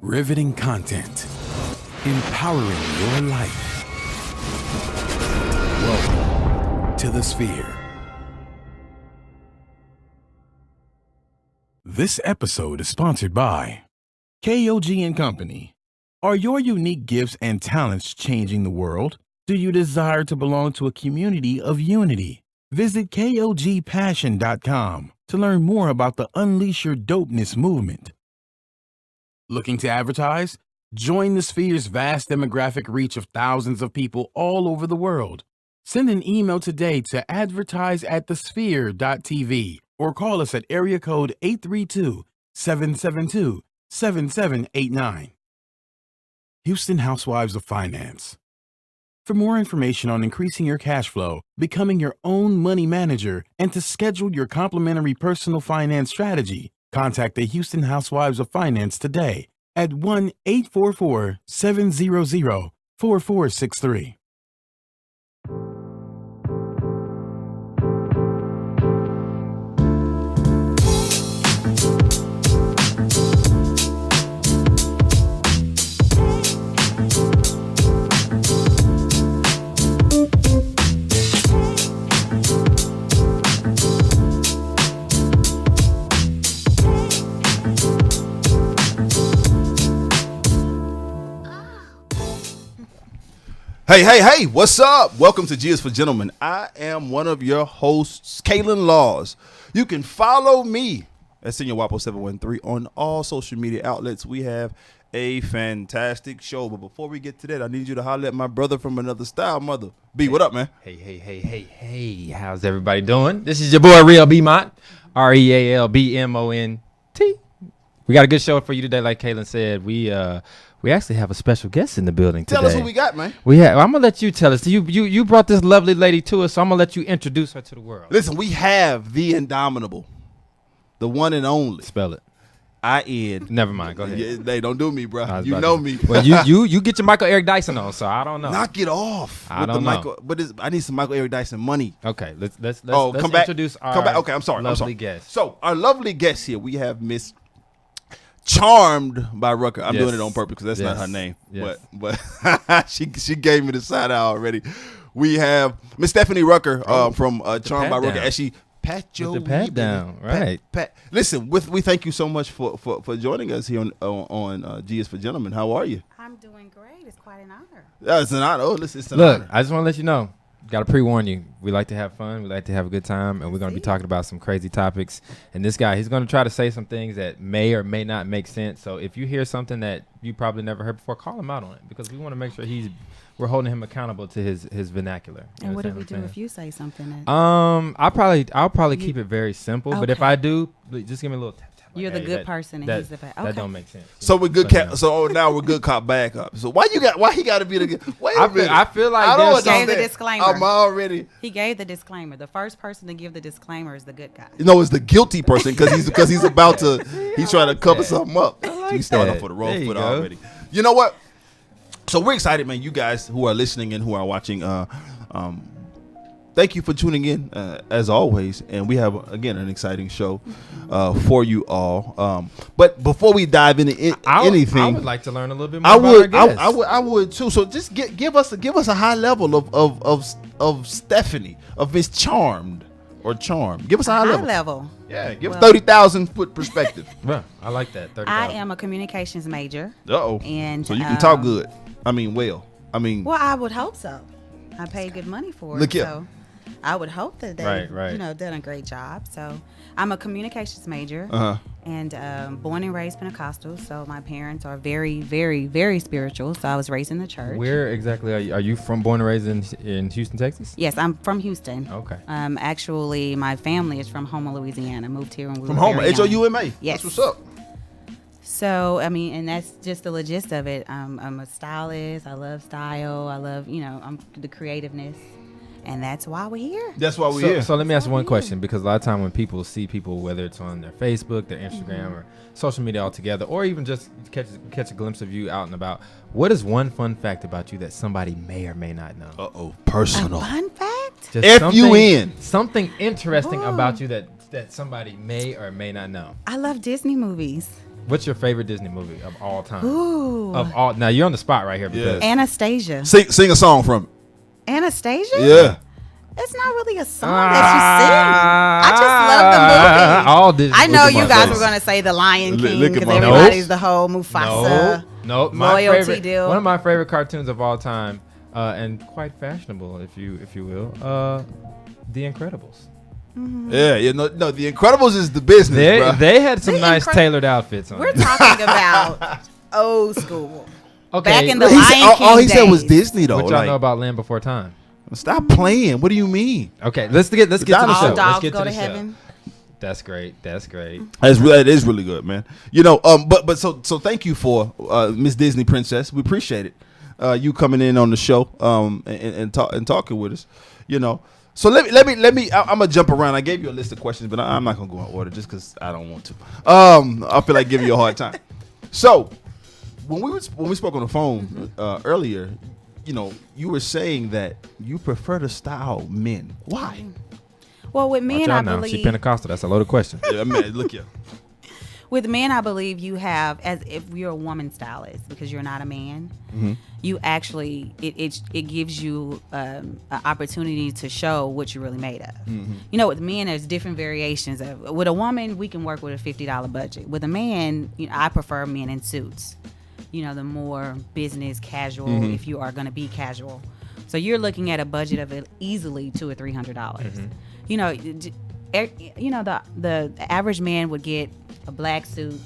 Riveting content. Empowering your life. Welcome to the Sphere. This episode is sponsored by KOG & Company. Are your unique gifts and talents changing the world? Do you desire to belong to a community of unity? Visit KOGpassion.com to learn more about the Unleash Your Dopeness movement. Looking to advertise? Join the Sphere's vast demographic reach of thousands of people all over the world. Send an email today to advertise@thesphere.tv or call us at area code 832-772-7789. Houston Housewives of Finance. For more information on increasing your cash flow, becoming your own money manager, and to schedule your complimentary personal finance strategy, contact the Houston Housewives of Finance today at 1-844-700-4463. Hey, what's up? Welcome to G is for Gentlemen. I am one of your hosts, Kalen Laws. You can follow me at Senior Wapo 713 on all social media outlets. We have a fantastic show. But before we get to that, I need you to holler at my brother from another style, mother. B, what up, man? Hey. How's everybody doing? This is your boy, Real B-Mont, REALBMONT. We got a good show for you today, like Kalen said. We actually have a special guest in the building today. Tell us who we got, man. I'm going to let you tell us. You brought this lovely lady to us, so I'm going to let you introduce her to the world. Listen, we have the indomitable, the one and only. Spell it. I-N. Never mind. Go ahead. Yeah, they don't do me, bro. You know me. Well, you get your Michael Eric Dyson on, so I don't know. Knock it off. I don't know. But I need some Michael Eric Dyson money. Okay, let's come back. Introduce our come back. Okay, I'm sorry. guest. So our lovely guest here, we have Miss Charmed by Rucker. I'm doing it on purpose because that's not her name. Yes. But she gave me the side eye already. We have Miss Stefany Rucker from Charmed by Rucker. As she pat your the pad down, right? Pat. Listen, we thank you so much for joining us here on G is for Gentlemen. How are you? I'm doing great. It's quite an honor. It's an honor. Oh, listen, it's an honor. Look, I just want to let you know. Got to pre-warn you. We like to have fun. We like to have a good time. And we're going to be talking about some crazy topics. And this guy, he's going to try to say some things that may or may not make sense. So if you hear something that you probably never heard before, call him out on it. Because we want to make sure we're holding him accountable to his vernacular. And what do we do if you say something? I'll probably keep it very simple. Okay. But if I do, just give me a little tap. You're the good person, and he's the bad. Okay. That don't make sense. So we're good. Now we're good cop, bad cop. So why he got to be the good? Wait a minute. I feel like he gave the disclaimer. I'm already. He gave the disclaimer. The first person to give the disclaimer is the good guy. No, it's the guilty person because he's about to. He's trying to cover something up. He's starting off with the wrong foot already. You know what? So we're excited, man. You guys who are listening and who are watching. Thank you for tuning in, as always, and we have again an exciting show for you all. But before we dive into anything, I would like to learn a little bit more about our guests. I would too. So just give us a high level of Stefany, of Miss Charmed or Charm. Give us a high level. Yeah, give us 30,000 foot perspective. Well, I like that. 30,000. I am a communications major. And so you can talk good. Well, I would hope so. I paid good money for it. So I would hope that they, done a great job. So I'm a communications major and born and raised Pentecostal. So my parents are very, very, very spiritual. So I was raised in the church. Where exactly are you from? Born and raised in Houston, Texas? Yes, I'm from Houston. Okay. Actually, my family is from Houma, Louisiana. Moved here when we were Houma, Houma. Yes. That's what's up. So, and that's just the gist of it. I'm a stylist. I love style. I love, I'm the creativeness. And that's why we're here. That's why we're here. So let me ask one question, because a lot of time when people see people, whether it's on their Facebook, their Instagram, or social media altogether, or even just catch a glimpse of you out and about, what is one fun fact about you that somebody may or may not know? Personal. A fun fact? Just F-U-N. Something interesting about you that somebody may or may not know. I love Disney movies. What's your favorite Disney movie of all time? Ooh. Of all. Now you're on the spot right here because Anastasia. Sing a song from it. Anastasia? Yeah. It's not really a song that you sing. I just love the movie. All Disney. I know Look at you my guys face. were gonna say The Lion King Look at because my everybody's face. the whole Mufasa No, loyalty deal. One of my favorite cartoons of all time, and quite fashionable, if you will, The Incredibles. Yeah. No. The Incredibles is the business, bro. They had some The nice tailored outfits on. We're it. talking about old school. Okay. Back in the He said- Lion King all he said was days. Disney though. What y'all Like, know about Land Before Time? stop playing. What do you mean? Okay, let's get to the dinosaur. show. All dogs Let's get go to to the show. heaven. That's great. That is really good, man. You know, but so thank you for Miss Disney Princess. We appreciate it. You coming in on the show, and talking with us. You know, so let me. I'm gonna jump around. I gave you a list of questions, but I'm not gonna go in order just because I don't want to. I feel like giving you a hard time. So when we spoke on the phone earlier, you know, you were saying that you prefer to style men. Why? Well, with Watch men, I out now. She believe Pentecostal. That's a loaded question. Yeah, man, look here. with men, I believe you have, as if you're a woman stylist, because you're not a man. You actually it gives you an opportunity to show what you're really made of. You know, with men, there's different variations of. With a woman, we can work with a $50 budget. With a man, you know, I prefer men in suits. You know, the more business casual, if you are going to be casual. So you're looking at a budget of easily $200 or $300. You know, the average man would get a black suit,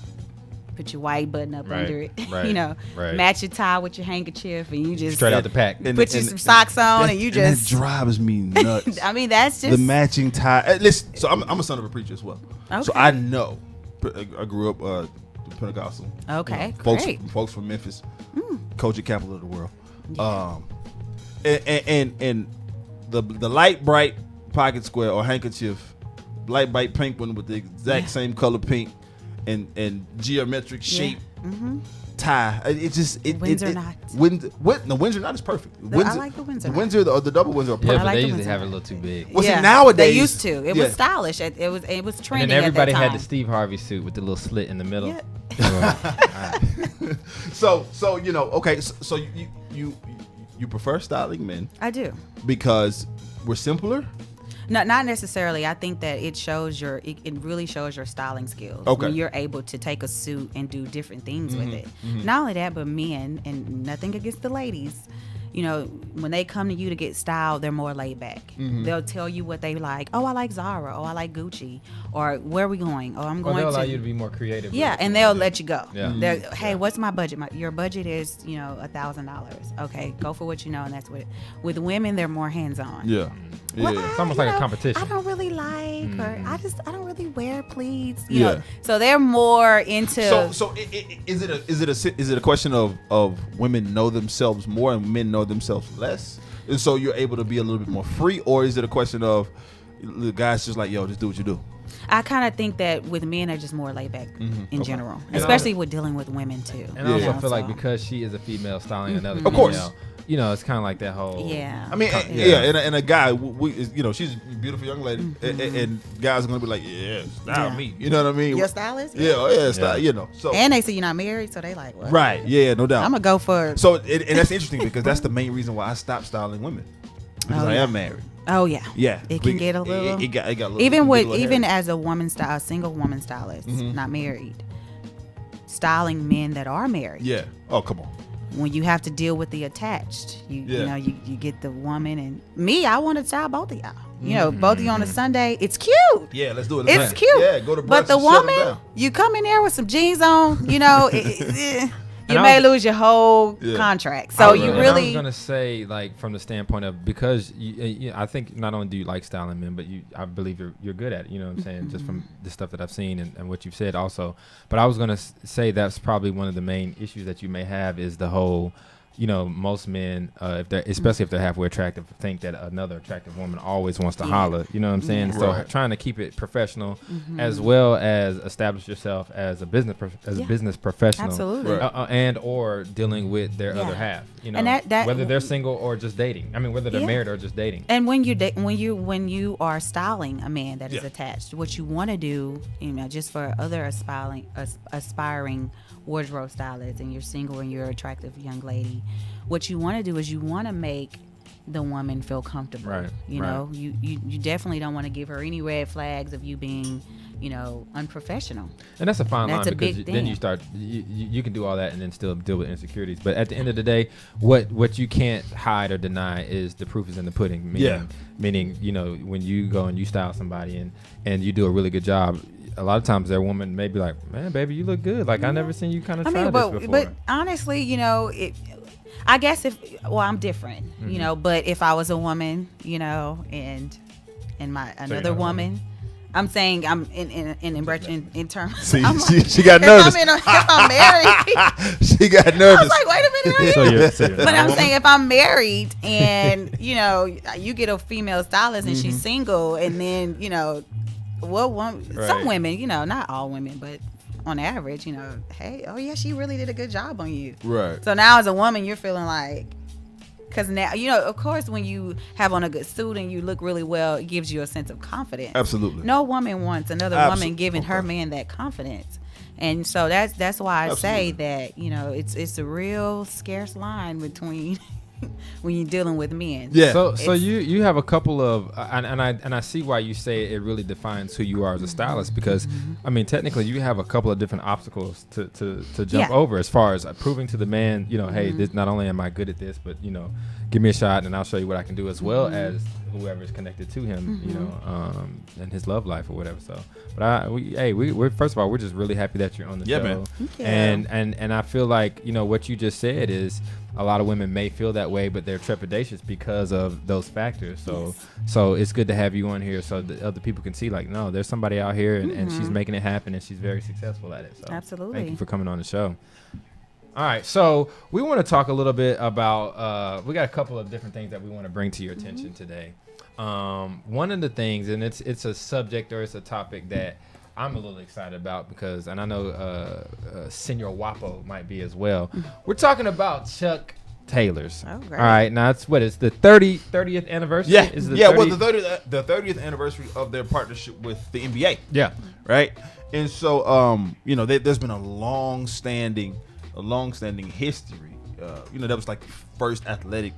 put your white button up under it, you know, match your tie with your handkerchief, and you just Straight out the pack. put some socks on, and you just that drives me nuts. I mean, that's just the matching tie. Listen, so I'm a son of a preacher as well, so Okay. I know. I grew up Pentecostal. Okay, You know, great. folks from Memphis, culture capital of the world. And the light bright pocket square or handkerchief, light bright pink one with the exact same color pink and geometric shape tie. Windsor knots. No, Windsor knot is perfect. I like the Windsor knot. Windsor or the double Windsor are Yeah, perfect. but like they the usually Windsor have it a knot. little too big. Well, see, nowadays they used to. It yeah. was stylish. It was And trending then everybody at that had time. the Steve Harvey suit with the little slit in the middle. Yeah. So you know, okay. So you prefer styling men I do. because we're simpler. No, not necessarily. I think that it shows it really shows your styling skills. Okay. When you're able to take a suit and do different things with it. Not only that, but men, and nothing against the ladies, you know, when they come to you to get styled, they're more laid back. They'll tell you what they like. Oh, I like Zara. Oh, I like Gucci. Or where are we going? Oh, I'm Well, going they'll to. allow you to be more creative. with Yeah, it. and they'll let you go. Yeah. Hey, what's my budget? Your budget is, you know, $1,000. Okay, go for what you know, and that's what. With women, they're more hands-on. Yeah. Well, It's almost like a competition. I don't really like, or I don't really wear pleats. You Yeah. know, so they're more into. So is it a question of women know themselves more and men know themselves less, and so you're able to be a little bit more free, or is it a question of the guys just like, yo, just do what you do? I kind of think that with men, they're just more laid back in general, especially with dealing with women too. And I also Yeah. feel like because she is a female styling another Of course. female, you know, it's kind of like that whole. Yeah. I mean, Yeah. and a guy, you know, she's a beautiful young lady, and guys are gonna be like, yeah, style Yeah. me. You know what I mean? Your stylist? Yeah, style. You know, so And they say you're not married, so they like, what? right, yeah, no doubt. I'm gonna go for. So, and that's interesting because that's the main reason why I stopped styling women, because Oh, I yeah. am married. Oh yeah. Yeah, It can get a little. It got a little. Even with it get a little even hairy. as a woman style, single woman stylist, not married, styling men that are married. Yeah. Oh, come on. When you have to deal with the attached, you Yeah. know, you get the woman and me. I want to style both of y'all. You know, both of you on a Sunday. It's cute. Yeah, let's do it. It's cute. Yeah, go to brunch But the and shut 'em woman, down. you come in there with some jeans on. You know, you may lose your whole contract. So you And I really. was gonna say, like, from the standpoint of because I think not only do you like styling men, but I believe you're good at it. You know what I'm saying? Just from the stuff that I've seen and what you've said also. But I was gonna say that's probably one of the main issues that you may have is the whole most men, especially if they're halfway attractive, think that another attractive woman always wants to holler. You know what I'm saying? Yeah. So Right. trying to keep it professional, as well as establish yourself as a business business professional, Absolutely. and or dealing with their other half. And that whether they're single or just dating. I mean, whether they're married or just dating. And when you are styling a man that is attached, what you want to do, just for other aspiring wardrobe stylists, and you're single and you're an attractive young lady, what you want to do is you want to make the woman feel comfortable. Right. You definitely don't want to give her any red flags of you being, unprofessional. And that's a fine That's line, a because big then thing. you start you can do all that and then still deal with insecurities. But at the end of the day, what you can't hide or deny is the proof is in the pudding. Meaning, when you go and you style somebody and you do a really good job, a lot of times their woman may be like, man, baby, you look good. Like, I never seen you kind of try this before. But honestly, I guess I'm different, but if I was a woman, and another woman, I'm saying I'm in terms. See, she got nervous. If I'm married, She got nervous. I was like, wait a minute. But But I'm saying if I'm married and you get a female stylist and she's single, and then some women, not all women, but on average, hey, oh yeah, she really did a good job on you. Right. So now as a woman, you're feeling like, because now, of course, when you have on a good suit and you look really well, it gives you a sense of confidence. Absolutely. No woman wants another woman giving her man that confidence. And so that's why I say that, it's a real scarce line between when you're dealing with men. Yeah. So you have a couple of and I see why you say it really defines who you are as a stylist, because I mean, technically you have a couple of different obstacles to jump over, as far as proving to the man, hey, this, not only am I good at this, but give me a shot and I'll show you what I can do, as well as whoever is connected to him, and his love life or whatever. So, but we're first of all, we're just really happy that you're on the show. Man. And I feel like what you just said is, a lot of women may feel that way, but they're trepidatious because of those factors. So it's good to have you on here so that other people can see, like, no, there's somebody out here and she's making it happen and she's very successful at it. So absolutely. Thank you for coming on the show. All right, so we want to talk a little bit about, we got a couple of different things that we want to bring to your attention today. One of the things, and it's a subject or it's a topic that I'm a little excited about, because, and I know Senor Wapo might be as well. We're talking about Chuck Taylors. Oh, great. All right, now it's the 30th anniversary? Yeah, Is it well, the 30th anniversary of their partnership with the NBA. Yeah. Right? And so, there's been a long-standing history. That was like the first athletic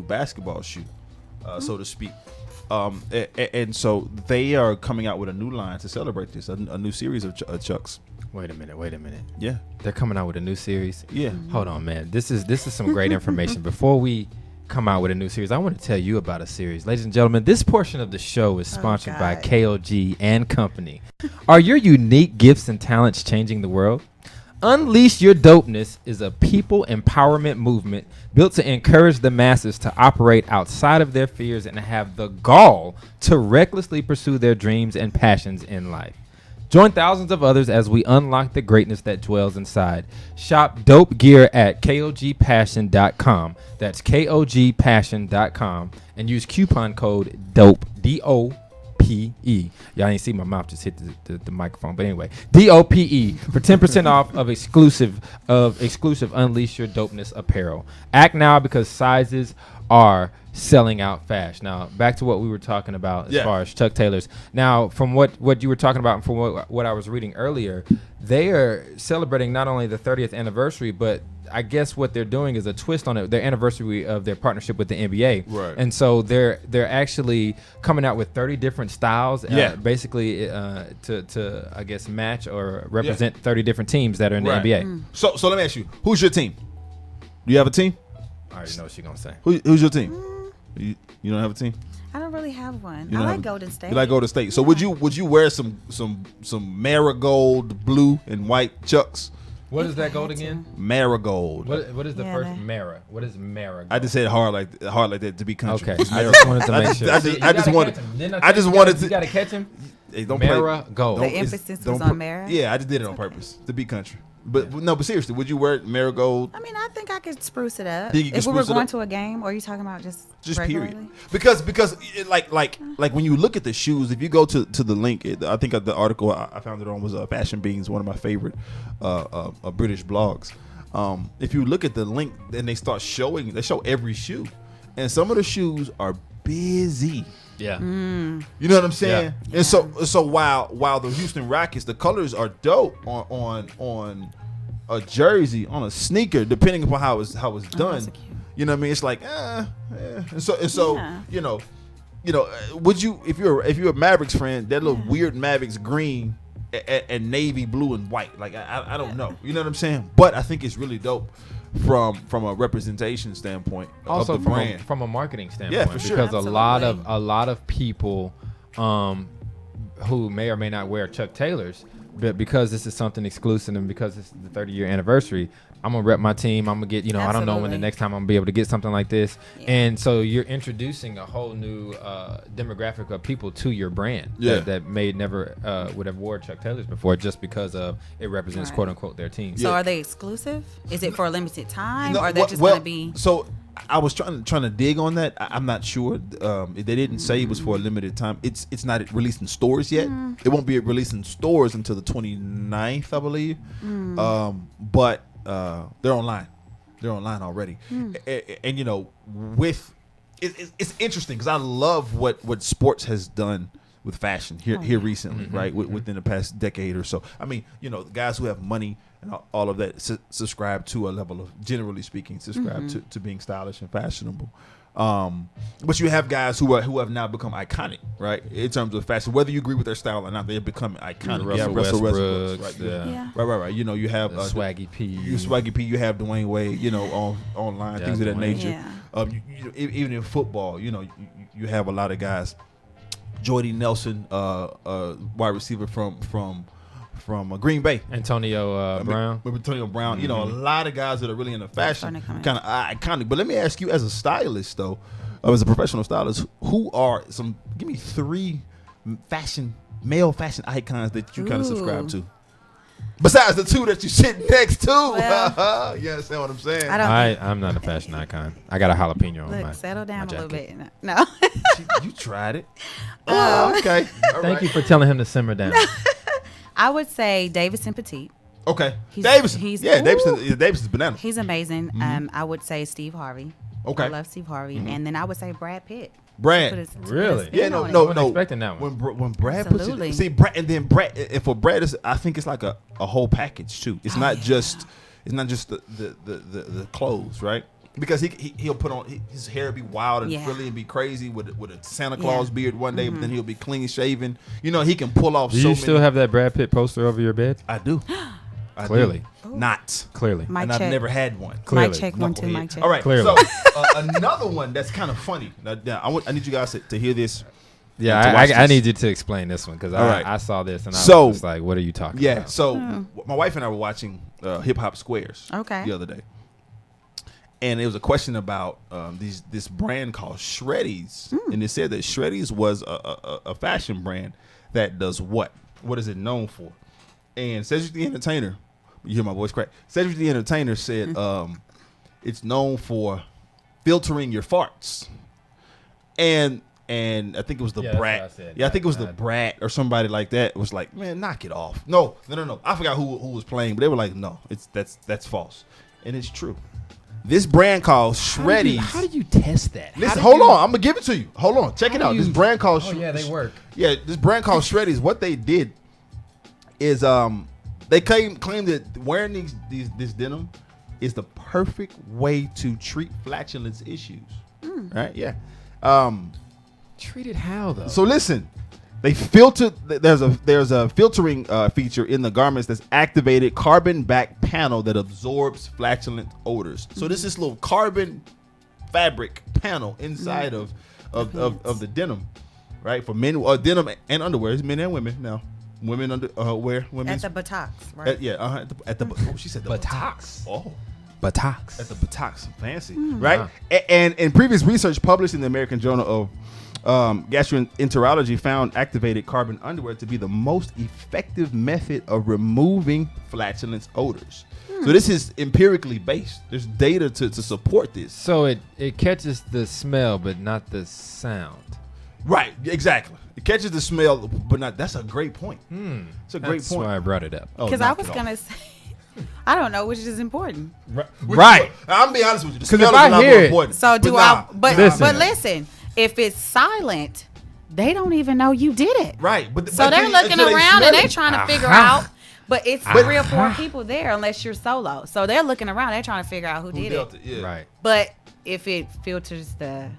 basketball shoe, so to speak. And so they are coming out with a new line to celebrate this, a new series of Chucks. Wait a minute. Yeah. They're coming out with a new series? Yeah. Hold on, man. This is some great information. Before we come out with a new series, I want to tell you about a series. Ladies and gentlemen, this portion of the show is sponsored by KOG and Company. Are your unique gifts and talents changing the world? Unleash Your Dopeness is a people empowerment movement built to encourage the masses to operate outside of their fears and have the gall to recklessly pursue their dreams and passions in life. Join thousands of others as we unlock the greatness that dwells inside. Shop dope gear at KOGpassion.com. That's KOGpassion.com. And use coupon code DOPE, DOPE. Y'all ain't see my mouth just hit the microphone. But anyway, DOPE for 10% off of exclusive Unleash Your Dopeness apparel. Act now, because sizes are selling out fast. Now, back to what we were talking about as far as Chuck Taylors. Now, from what you were talking about and from what I was reading earlier, they are celebrating not only the 30th anniversary, but I guess what they're doing is a twist on it, their anniversary of their partnership with the NBA. Right. And so they're actually coming out with 30 different styles, basically to I guess match or represent 30 different teams that are in the NBA. So let me ask you, who's your team? Do you have a team? I already know what she's gonna say. Who's your team? You don't have a team? I don't really have one. You I don't like have- Golden State. You like Golden State. So would you wear some marigold blue and white Chucks? What is that gold again? Marigold. What is the Yeah, first man. Mara? What is Mara? I just said hard like that to be country. Okay, It's I Mara- just wanted to make sure. I just wanted to. You gotta catch him. Hey, don't Mara play. gold. The Don't- it's- emphasis don't was on put- Mara? Yeah, I just did it on purpose to be country. But no, but seriously, would you wear marigold? I mean, I think I could spruce it up. Think you could If we were spruce it going up? to a game, or are you talking about just regularly? period. Because like when you look at the shoes, if you go to the link, I think the article I found it on was Fashion Beans, one of my favorite British blogs. If you look at the link, then they show every shoe, and some of the shoes are busy. Yeah. You know what I'm saying? Yeah. And so while the Houston Rockets, the colors are dope on a jersey, on a sneaker, depending upon how it's done. So you know what I mean? It's like, And so you know, would you, if you're a Mavericks fan, that little weird Mavericks green and navy blue and white, like I don't know. You know what I'm saying? But I think it's really dope from a representation standpoint, also of the brand. from a marketing standpoint, for sure. because a lot of people who may or may not wear Chuck Taylors, but because this is something exclusive and because it's the 30-year anniversary, I'm gonna rep my team. I'm gonna get, I don't know when the next time I'm gonna be able to get something like this. Yeah. And so you're introducing a whole new demographic of people to your brand that may never would have wore Chuck Taylors before, just because of it represents quote unquote their team. So are they exclusive? Is it for a limited time, or they're just gonna be? So I was trying to dig on that. I'm not sure. They didn't say it was for a limited time. It's not released in stores yet. It won't be released in stores until the 29th, I believe. But they're online. They're online already. And with it's interesting because I love what sports has done with fashion here recently, right? Within the past decade or so. I mean, the guys who have money and all of that subscribe to a level of, generally speaking, to being stylish and fashionable. But you have guys who have now become iconic, right? In terms of fashion, whether you agree with their style or not, they have become iconic. Russell Westbrook, right. You have Swaggy P. You have Dwayne Wade, online, things of that nature. Even in football, you have a lot of guys. Jordy Nelson, wide receiver from Green Bay. Antonio Brown. Antonio Brown. A lot of guys that are really into fashion, kind of iconic. But let me ask you, as a stylist, though, as a professional stylist, give me 3 male fashion icons that you kind of subscribe to. Besides the 2 that you sit next to. Well, you understand what I'm saying? I'm not a fashion icon. I got a jalapeno on my settle down my a little bit. No. You tried it. Oh, okay. Thank you for telling him to simmer down. I would say Davison Petite. Okay. Davison. Davison's banana. He's amazing. I would say Steve Harvey. Okay. I love Steve Harvey. And then I would say Brad Pitt. Really? Yeah, no. I wasn't expecting that one. When Brad Absolutely. puts it, see, Brad, and for Brad, I think it's like a whole package too. It's not just the clothes, right? Because he'll put on his hair be wild and frilly and be crazy with a Santa Claus beard one day, but then he'll be clean shaven. He can pull off. Do you still have that Brad Pitt poster over your bed? I do. Clearly. Not. Clearly. I've never had one. Clearly. Mic check, 1, 2, mic check. All right. Clearly. So another one that's kind of funny. Now, I need you guys to hear this. Yeah, I need you to explain this one because I saw this and I was just like, what are you talking about? Yeah, so my wife and I were watching Hip Hop Squares the other day. And it was a question about this brand called Shreddies. And it said that Shreddies was a fashion brand that does what? What is it known for? And Cedric the Entertainer, you hear my voice crack. Cedric the Entertainer said it's known for filtering your farts. And I think it was the Brat. I think it was the Brat or somebody like that was like, man, knock it off. No. I forgot who was playing, but they were like, no, that's false. And it's true. This brand called Shreddies. How do you test that? Listen, hold on. I'm going to give it to you. Hold on. Check it out. This brand called Shreddies. Oh, yeah, they work. Yeah, this brand called Shreddies, what they did is they claim that wearing this denim is the perfect way to treat flatulence issues. Right? Yeah. Treat it how, though? So listen. They filtered. There's a filtering feature in the garments that's activated carbon back panel that absorbs flatulent odors. So this is little carbon fabric panel inside of the denim, right? For men, denim and underwear. It's men and women now. Women wear women at the buttocks, right? At the she said the buttocks. Oh. Buttocks. At the buttocks, fancy, right? And in previous research published in the American Journal Gastroenterology found activated carbon underwear to be the most effective method of removing flatulence odors. So this is empirically based. There's data to support this. So it catches the smell, but not the sound. Right, exactly. It catches the smell, but not. That's a great point. It's a great point. That's why I brought it up. Because I was going to say, I don't know which is important. Right. I'm be honest with you. The Because smell if I is not hear more it- important. So do nah. but listen, if it's silent, they don't even know you did it. Right. But So they're looking around and they're trying to figure out. But it's 3 or 4 people there unless you're solo. So they're looking around. They're trying to figure out who did it. Yeah. Right. But if it filters the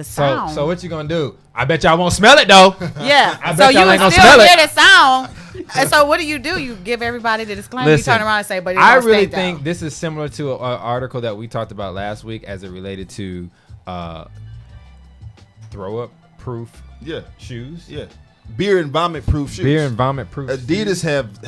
sound. So what you gonna do? I bet y'all won't smell it though. Yeah. I So bet you y'all ain't would gonna still smell hear it. the sound. And so what do? You give everybody the disclaimer. Listen, you turn around and say, but it I won't really stay think down. this is similar to an article that we talked about last week as it related to throw up proof Yeah. shoes. Yeah. Beer and vomit proof shoes. Beer and vomit proof. Adidas have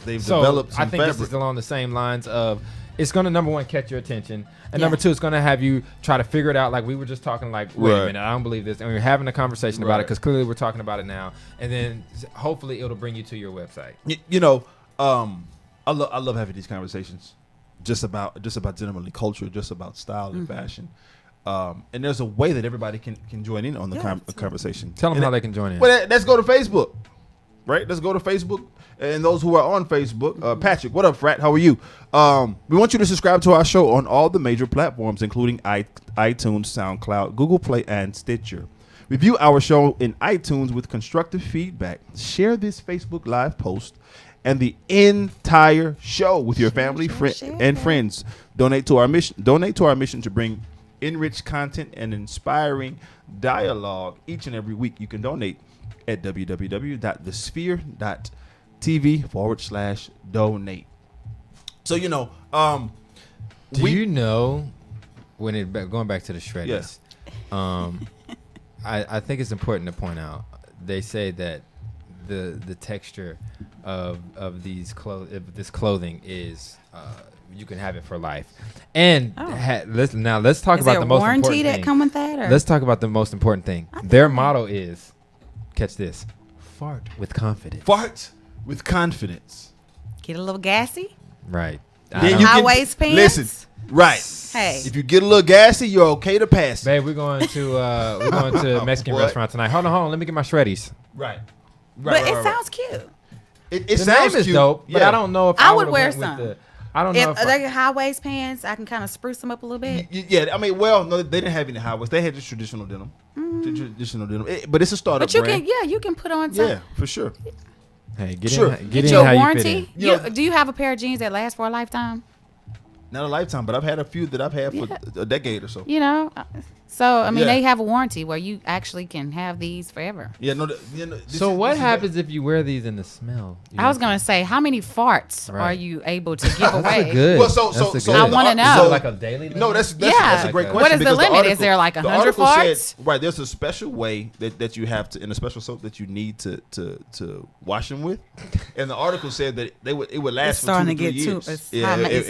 they've So developed some I think fabric. this is along the same lines of it's going to, number one, catch your attention. And Yeah. number two, it's going to have you try to figure it out. Like we were just talking like, wait a Right. minute, I don't believe this. And we were having a conversation about it Right. because clearly we're talking about it now. And then hopefully it'll bring you to your website. I love having these conversations just about generally culture, just about style and fashion. And there's a way that everybody can join in on the conversation. Tell them And how they can join in. Well, let's go to Facebook, right? Let's go to Facebook. And those who are on Facebook, Patrick, what up, Frat? How are you? We want you to subscribe to our show on all the major platforms, including iTunes, SoundCloud, Google Play, and Stitcher. Review our show in iTunes with constructive feedback. Share this Facebook Live post and the entire show with your family, and friends. Donate to our mission to bring enriched content and inspiring dialogue each and every week. You can donate at www.thesphere.tv/donate. So Do you know when going back to the shreddies? I think it's important to point out. They say that the texture of this clothing is you can have it for life. And let's talk Is about there the a most warranty important that thing. come with that? Or? Let's talk about the most important thing. Their motto is, catch this, fart with confidence. Fart with confidence. Get a little gassy. Right. Then you High can- waist pants. Listen, right. Hey. If you get a little gassy, you're okay to pass it. Babe, we're going to a Mexican What? restaurant tonight. Hold on. Let me get my shreddies. Right. But it sounds cute. It The sounds name is cute. dope, but Yeah. I don't know if I would would've wear went with some. I don't know If if they get high waist pants, I can kind of spruce them up a little bit. Yeah, I mean, well, no, they didn't have any high waist. They had just traditional denim. Traditional denim. But it's a startup But you brand. you can put on some. Yeah, for sure. Hey, get Sure. in, Get in your how warranty. you fit in. You know- Do you have a pair of jeans that last for a lifetime? Not a lifetime, but I've had a few that I've had for a decade or so. You know, so I mean, Yeah. they have a warranty where you actually can have these forever. Yeah, no. So what happens if you wear these in the smell? I was gonna say, how many farts Right. are you able to give away? That's a good. Well, so that's a so good- I wanna know. So, like a daily limit? No, that's Yeah. a great Okay. question. What is the because limit? article- Is there like the 100 article said- farts? Right, there's a special way that you have to, in a special soap that you need to wash them with, and the article said that it would last It's for starting 2 to to 3 get years. too- it's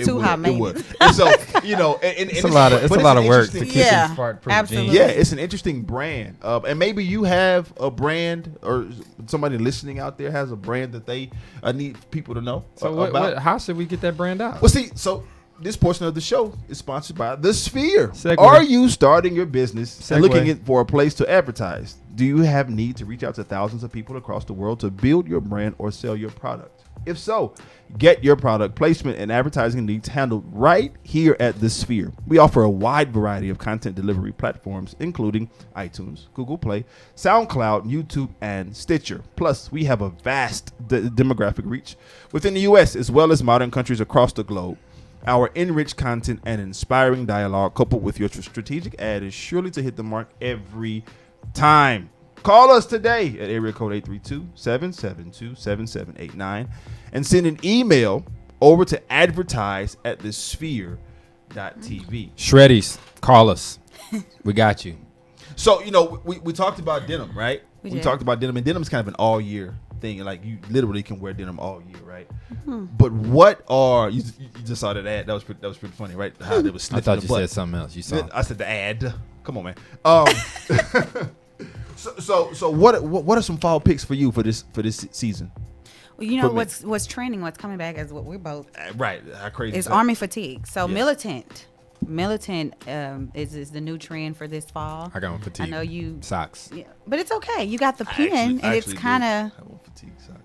too high It maintenance. would. And so It's a lot of work to keep Yeah, these fart-proof absolutely. jeans. Yeah, it's an interesting brand, and maybe you have a brand, or somebody listening out there has a brand that they need people to know So about. how should we get that brand out? Well, see, so this portion of the show is sponsored by The Sphere. Segue. Are you starting your business and Segue. looking for a place to advertise? Do you have need to reach out to thousands of people across the world to build your brand or sell your product? If so, get your product placement and advertising needs handled right here at The Sphere. We offer a wide variety of content delivery platforms, including iTunes, Google Play, SoundCloud, YouTube, and Stitcher. Plus, we have a vast demographic reach within the U.S. as well as modern countries across the globe. Our enriched content and inspiring dialogue coupled with your strategic ad is surely to hit the mark every time. Call us today at area code 832-772-7789 and send an email over to advertise@thesphere.tv. Shreddies, call us. We got you. So, we talked about denim, right? We We did. talked about denim, and denim's kind of an all-year thing. Like, you literally can wear denim all year, right? But what are... You just saw that ad. That was pretty funny, right? How they was I sniffing thought the you butt. said something else. You saw. I said the ad. Come on, man. So what are some fall picks for you for this season? Well, you know what's trending, what's coming back is what we're both right. How crazy is Army fatigue. So militant is the new trend for this fall. I got one fatigue. I know you socks. Yeah, but it's okay. You got the pin, and it's kind of fatigue socks.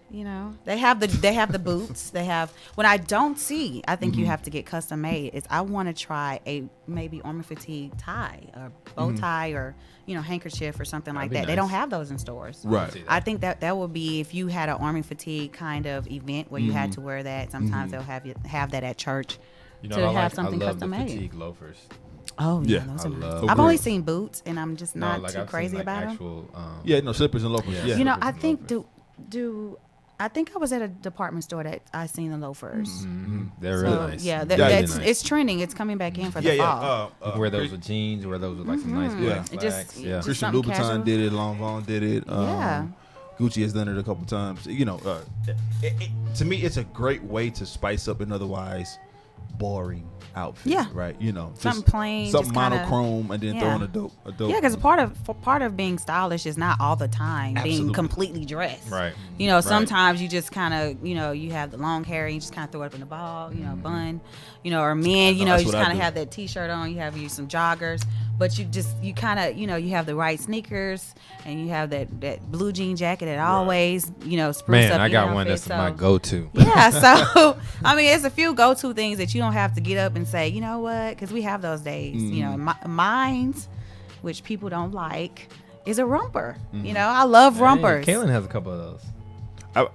You know, they have the boots. They have what I don't see. I think you have to get custom made. Is I want to try a maybe Army fatigue tie or bow tie or handkerchief or something like that. Nice. They don't have those in stores. Right. I think that would be if you had an Army fatigue kind of event where you had to wear that. Sometimes they'll have that at church to have something custom made. Fatigue loafers. Oh yeah, those are nice. I've only seen boots, and I'm just not too crazy about them. Slippers and loafers. Yeah. You know, I think I think I was at a department store that I seen the loafers. Mm-hmm. They're really nice. Yeah, nice. It's trending. It's coming back in for the fall. Wear those with jeans. Wear those with like some nice black slacks. Just Christian Louboutin casual. Did it. Lanvin did it. Gucci has done it a couple times. To me, it's a great way to spice up an otherwise boring outfit. Yeah. Right. Something plain, something monochrome, and then throw in a dope. Yeah, because part of being stylish is not all the time being completely dressed. Right. Sometimes you just kind of you have the long hair and you just kind of throw it up in the ball, bun, or men, you just kind of have that t-shirt on. You have some joggers, but you kind of you have the right sneakers and you have that blue jean jacket that always spruce up. Man, I got one that's my go-to. Yeah. So I mean, it's a few go-to things that you don't have to get up and say, you know what, because we have those days. Mine's, which people don't like, is a romper. I love rompers. Kaylin has a couple of those.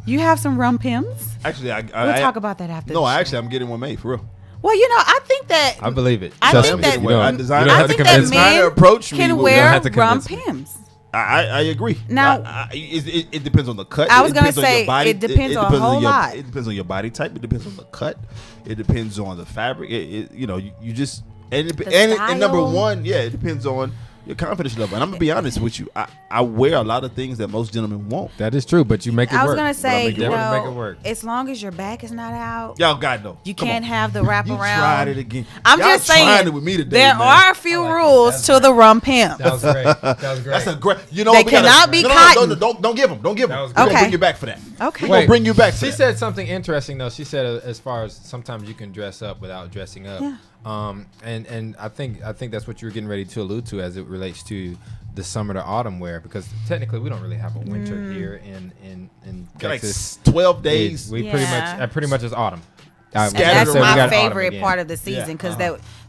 You have some rump hems? Actually, we'll talk about that after. No, actually, I'm getting one made for real. Well, I think that I believe it. I think that men can wear rump hems. I agree. Now, it depends on the cut. I was going to say it depends on a whole lot. It depends on your body type. It depends on the cut. It depends on the fabric. You just and number one, it depends on your confidence level. And I'm gonna be honest with you. I wear a lot of things that most gentlemen won't. That is true, but you make it work. I was gonna say, make it work. As long as your back is not out, y'all God no. You can't have the wraparound. You tried it again. I'm just saying. It with me today, there are a few rules to the rump hem. That was great. That's a great. They cannot be cotton. Don't give them. Don't give them. Okay. We're gonna bring you back for that. Okay. We're gonna bring you back. She said something interesting though. She said as far as sometimes you can dress up without dressing up. Yeah. And I think that's what you were getting ready to allude to as it relates to the summer to autumn wear, because technically we don't really have a winter here in Texas. Like 12 days. We pretty much is autumn. And that's my favorite part of the season, because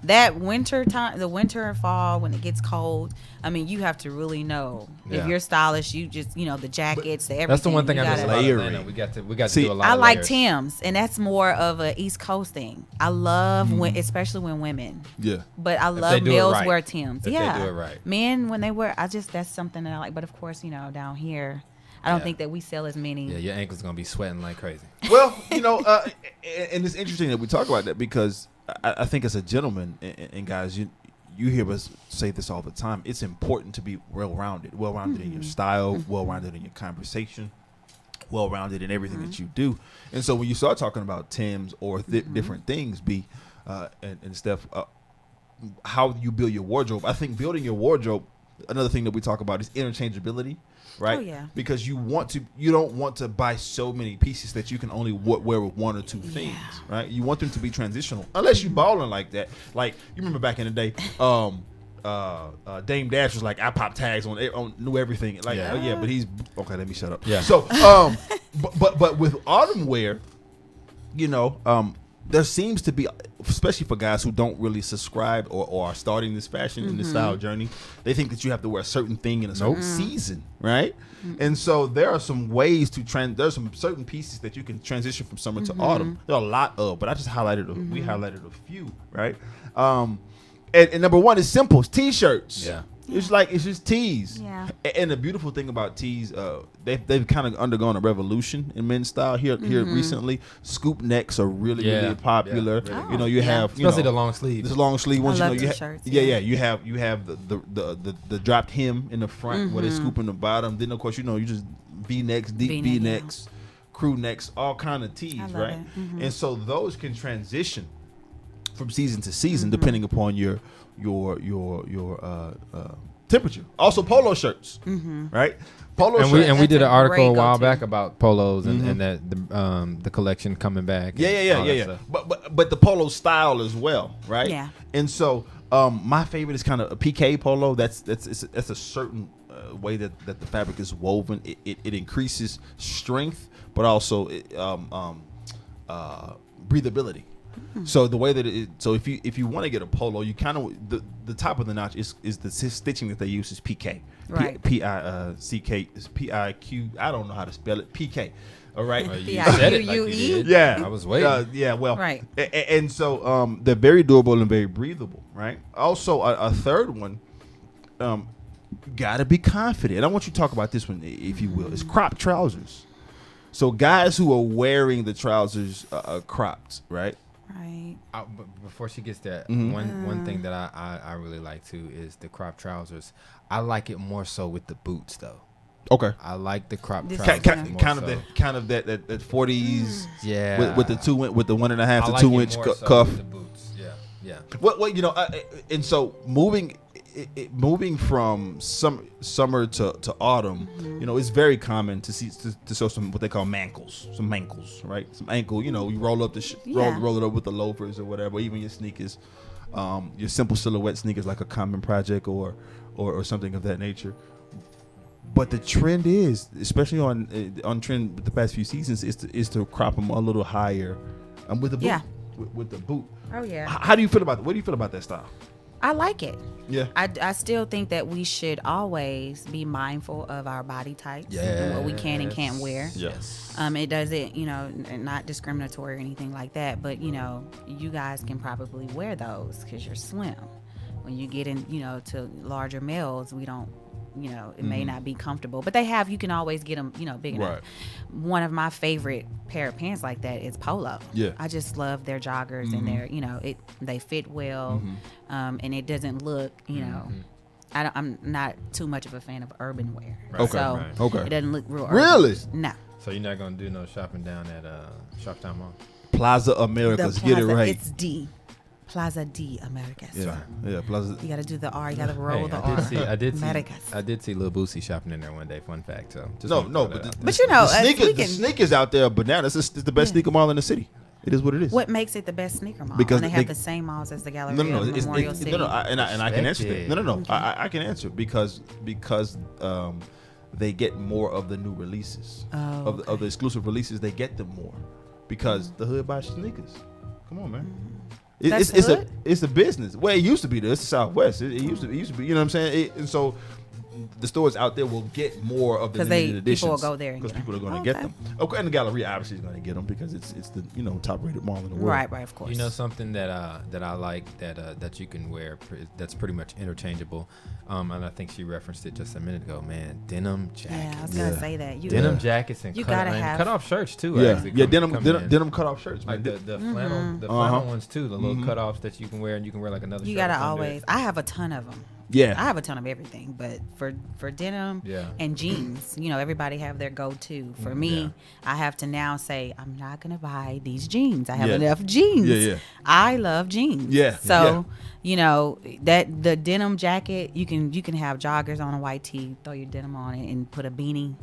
that winter time, the winter and fall when it gets cold, I mean, you have to really know if you're stylish. You just the jackets, the everything. That's the one thing I miss about Atlanta. We got to do a lot. I like Tim's, and that's more of a East Coast thing. I love especially when women. Yeah. But I love males wear Tim's. If they do it right. Men when they wear, that's something that I like. But of course, down here, I don't think that we sell as many. Yeah, your ankle's gonna be sweating like crazy. Well, and it's interesting that we talk about that, because I think as a gentleman, and guys, you hear us say this all the time. It's important to be well-rounded in your style, well-rounded in your conversation, well-rounded in everything that you do. And so when you start talking about Tim's or different things, and Steph, how you build your wardrobe, I think building your wardrobe, another thing that we talk about is interchangeability. Right? Oh, yeah. Because you don't want to buy so many pieces that you can only wear with one or two things, right? You want them to be transitional, unless you balling like that. Like, you remember back in the day, Dame Dash was like, I pop tags on knew everything. Like, but he's okay. Let me shut up. Yeah. So, but with autumn wear, there seems to be, especially for guys who don't really subscribe or are starting this fashion in this style journey, they think that you have to wear a certain thing in a certain season, right? And so there are some ways there's some certain pieces that you can transition from summer to autumn. There are a lot of, but I just highlighted we highlighted a few, right? And number one is simple. It's t-shirts. Yeah. It's just tees. Yeah. And the beautiful thing about tees, they've kind of undergone a revolution in men's style here recently. Scoop necks are really popular. Yeah. You have especially the long sleeve. This long sleeve ones. I love you t-shirts. You have the dropped hem in the front where they scoop in the bottom. Then of course you just V-necks, deep V-necks, crew necks, all kind of tees, right? And so those can transition from season to season, depending upon your temperature. Also, polo shirts, right? Polo shirts. And we did an article a while go-to. back about polos and that the collection coming back. Yeah. But the polo style as well, right? Yeah. And so my favorite is kind of a PK polo. That's a certain way that the fabric is woven. It increases strength, but also breathability. So the way that if you want to get a polo, you kind of the top of the notch is the stitching that they use is PK. Right. PICK is PIQ. I don't know how to spell it. PK. All right. You said it like you did. Yeah. I was waiting. Yeah. Well. Right. And so they're very durable and very breathable. Right. Also, a third one. Gotta be confident. I want you to talk about this one, if you will. It's crop trousers. So guys who are wearing the trousers cropped, right? Right. But before she gets there, one thing that I really like too is the crop trousers. I like it more so with the boots though. Okay. I like the crop trousers. Kind of that 40s. Yeah. With the 1.5 to I 2 inch more so cuff. with the boots. Yeah. Well, and so moving from summer to autumn, it's very common to show some what they call mankles, right? Some ankle, you roll up roll it up with the loafers or whatever, even your sneakers, your simple silhouette sneakers like a Common Project or something of that nature. But the trend is, especially on trend with the past few seasons, is to crop them a little higher, with the boot. Yeah. With the boot. Oh yeah. How do you feel about that? What do you feel about that style? I like it. Yeah. I still think that we should always be mindful of our body types and what we can and can't wear. Yes. It doesn't, not discriminatory or anything like that, but you guys can probably wear those because you're slim. When you get in, to larger males, we don't, it may not be comfortable, but you can always get them, big enough. Right. One of my favorite pair of pants like that is polo. Yeah. I just love their joggers and their, they fit well, and it doesn't look, I'm not too much of a fan of urban wear. Right. Okay. So Okay. it doesn't look real urban. Really? No. So you're not gonna do no shopping down at Shoptown Mall? Plaza Americas, get it right. It's D. Plaza D Americas. Yeah, Plaza. You got to do the R. You got to roll the R. I did Americas. see Lil Boosie shopping in there one day. Fun fact. So just But the sneakers out there are bananas. It's the best sneaker mall in the city. It is what it is. What makes it the best sneaker mall? Because they have the same malls as the Galleria of Memorial City. And I can answer that. No. Okay. I can answer because they get more of the new releases of the exclusive releases. They get them more because the hood buys sneakers. Come on, man. It's a business. Well, it used to be this. It's the Southwest. It used to be. You know what I'm saying? And so the stores out there will get more of the limited editions. People will go there because people are going to get them. Okay, and the Galleria obviously is going to get them because it's the top rated mall in the world. Right, of course. Something that I like that you can wear that's pretty much interchangeable, and I think she referenced it just a minute ago. Man, denim jackets. Yeah, I was gonna say that. Denim jackets and cut off shirts too. Denim cut off shirts. Like the flannel ones too. The little cut offs that you can wear and you can wear like another. You shirt gotta always. I have a ton of them. Yeah, I have a ton of everything, but for denim and jeans, everybody have their go-to. For me, I have to now say I'm not gonna buy these jeans. I have enough jeans. Yeah. I love jeans. Yeah. So that the denim jacket, you can have joggers on a white tee, throw your denim on it, and put a beanie.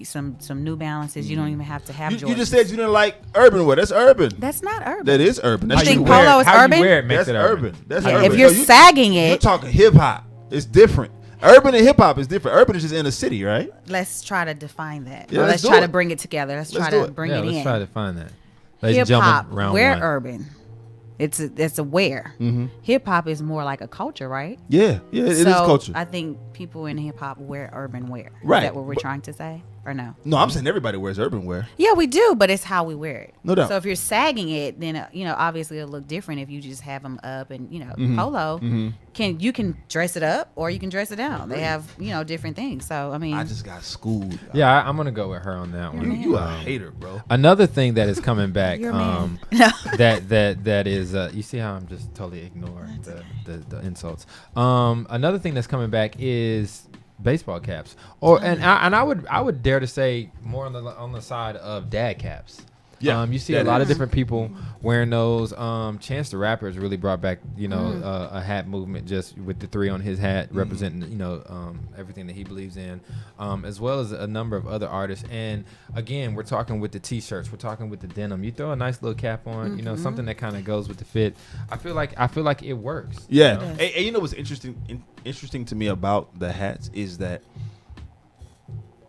Some New Balances. You don't even have to have. You just said you didn't like urban wear. That's urban. That's not urban. That is urban. That's you think polo is urban? That's urban. That's urban. If you're sagging it, you're talking hip hop. It's different. Urban and hip hop is different. Urban is just in the city, right? Let's try to define that. Yeah, let's try to bring it together. Let's try to bring it in. Let's try to find that. Hip hop, we're urban. It's a wear. Hip hop is more like a culture, right? Yeah, it is culture. I think people in hip hop wear urban wear. Right. Is that what we're trying to say, or no? No, I'm saying everybody wears urban wear. Yeah, we do, but it's how we wear it. No doubt. So if you're sagging it, then obviously it'll look different if you just have them up and polo. You can dress it up or you can dress it down. They have different things. So I mean, I just got schooled. Yeah, I'm gonna go with her on that one. You a hater, bro. Another thing that is coming back, that is you see how I'm just totally ignoring the insults. Another thing that's coming back is baseball caps, and I would dare to say more on the side of dad caps. Yeah, you see a lot of different people wearing those. Chance the Rapper has really brought back, a hat movement just with the 3 on his hat representing, everything that he believes in, as well as a number of other artists. And again, we're talking with the T-shirts, we're talking with the denim. You throw a nice little cap on, something that kind of goes with the fit. I feel like it works. Yeah, and what's interesting to me about the hats is that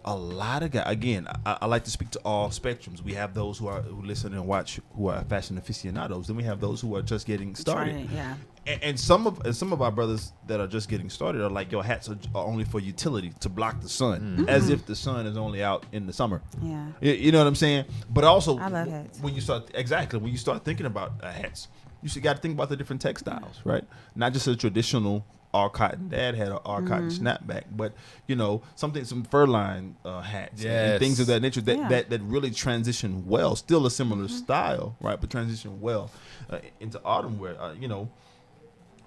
a lot of guys, again, I like to speak to all spectrums. We have those who listen and watch who are fashion aficionados. Then we have those who are just getting started. Yeah. And some of our brothers that are just getting started are like, your hats are only for utility, to block the sun, as if the sun is only out in the summer. Yeah. You know what I'm saying? But also, I love hats. when you start thinking about hats, you got to think about the different textiles, right? Not just a traditional all cotton dad hat or all cotton snapback, but some fur line hats and things of that nature that really transition well. Still a similar style, right? But transition well into autumn wear.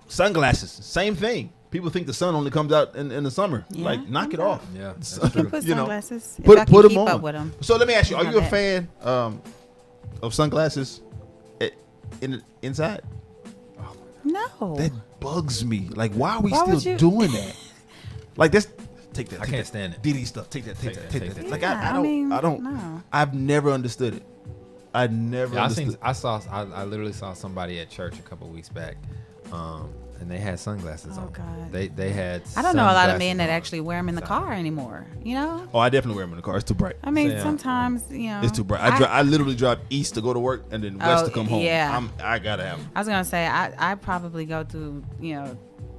Sunglasses, same thing. People think the sun only comes out in the summer. Yeah. Like, knock it off. Yeah, that's You true. put sunglasses. Put if I can them keep on. up with them. So let me ask you: are Not you a bad. fan of sunglasses inside? No. That bugs me. Like, why are we Why would still you- doing that? Like, take that. I can't stand it. DD stuff. Take that. Like, Yeah, I don't. no. I've never understood it. I never Yeah, understood. I literally saw somebody at church a couple weeks back, and they had sunglasses Oh, on. God. They had. I don't know a lot of sunglasses men that on. actually wear them in the car anymore. Oh, I definitely wear them in the car. It's too bright. I mean, Yeah. sometimes, It's too bright. I literally drive east to go to work and then west to come home. yeah. I gotta have them. I was gonna say I probably go through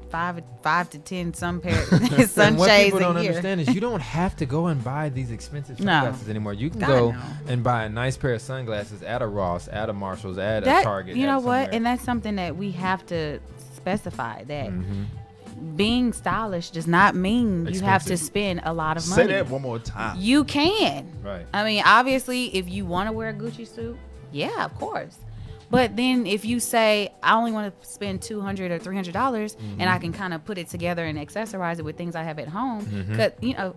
5 to 10 And what sunshades people don't a year. understand is you don't have to go and buy these expensive No. sunglasses anymore. You can God, go no. and buy a nice pair of sunglasses at a Ross, at a Marshalls, at a That Target. you know at what, somewhere. and that's something that we have to specify that Mm-hmm. being stylish does not mean you have to Expensive. spend a lot of money. Say that one more time. You can. Right. I mean, obviously, if you want to wear a Gucci suit, yeah, of course. But then if you say, I only want to spend $200 or $300 and I can kind of put it together and accessorize it with things I have at home. Because,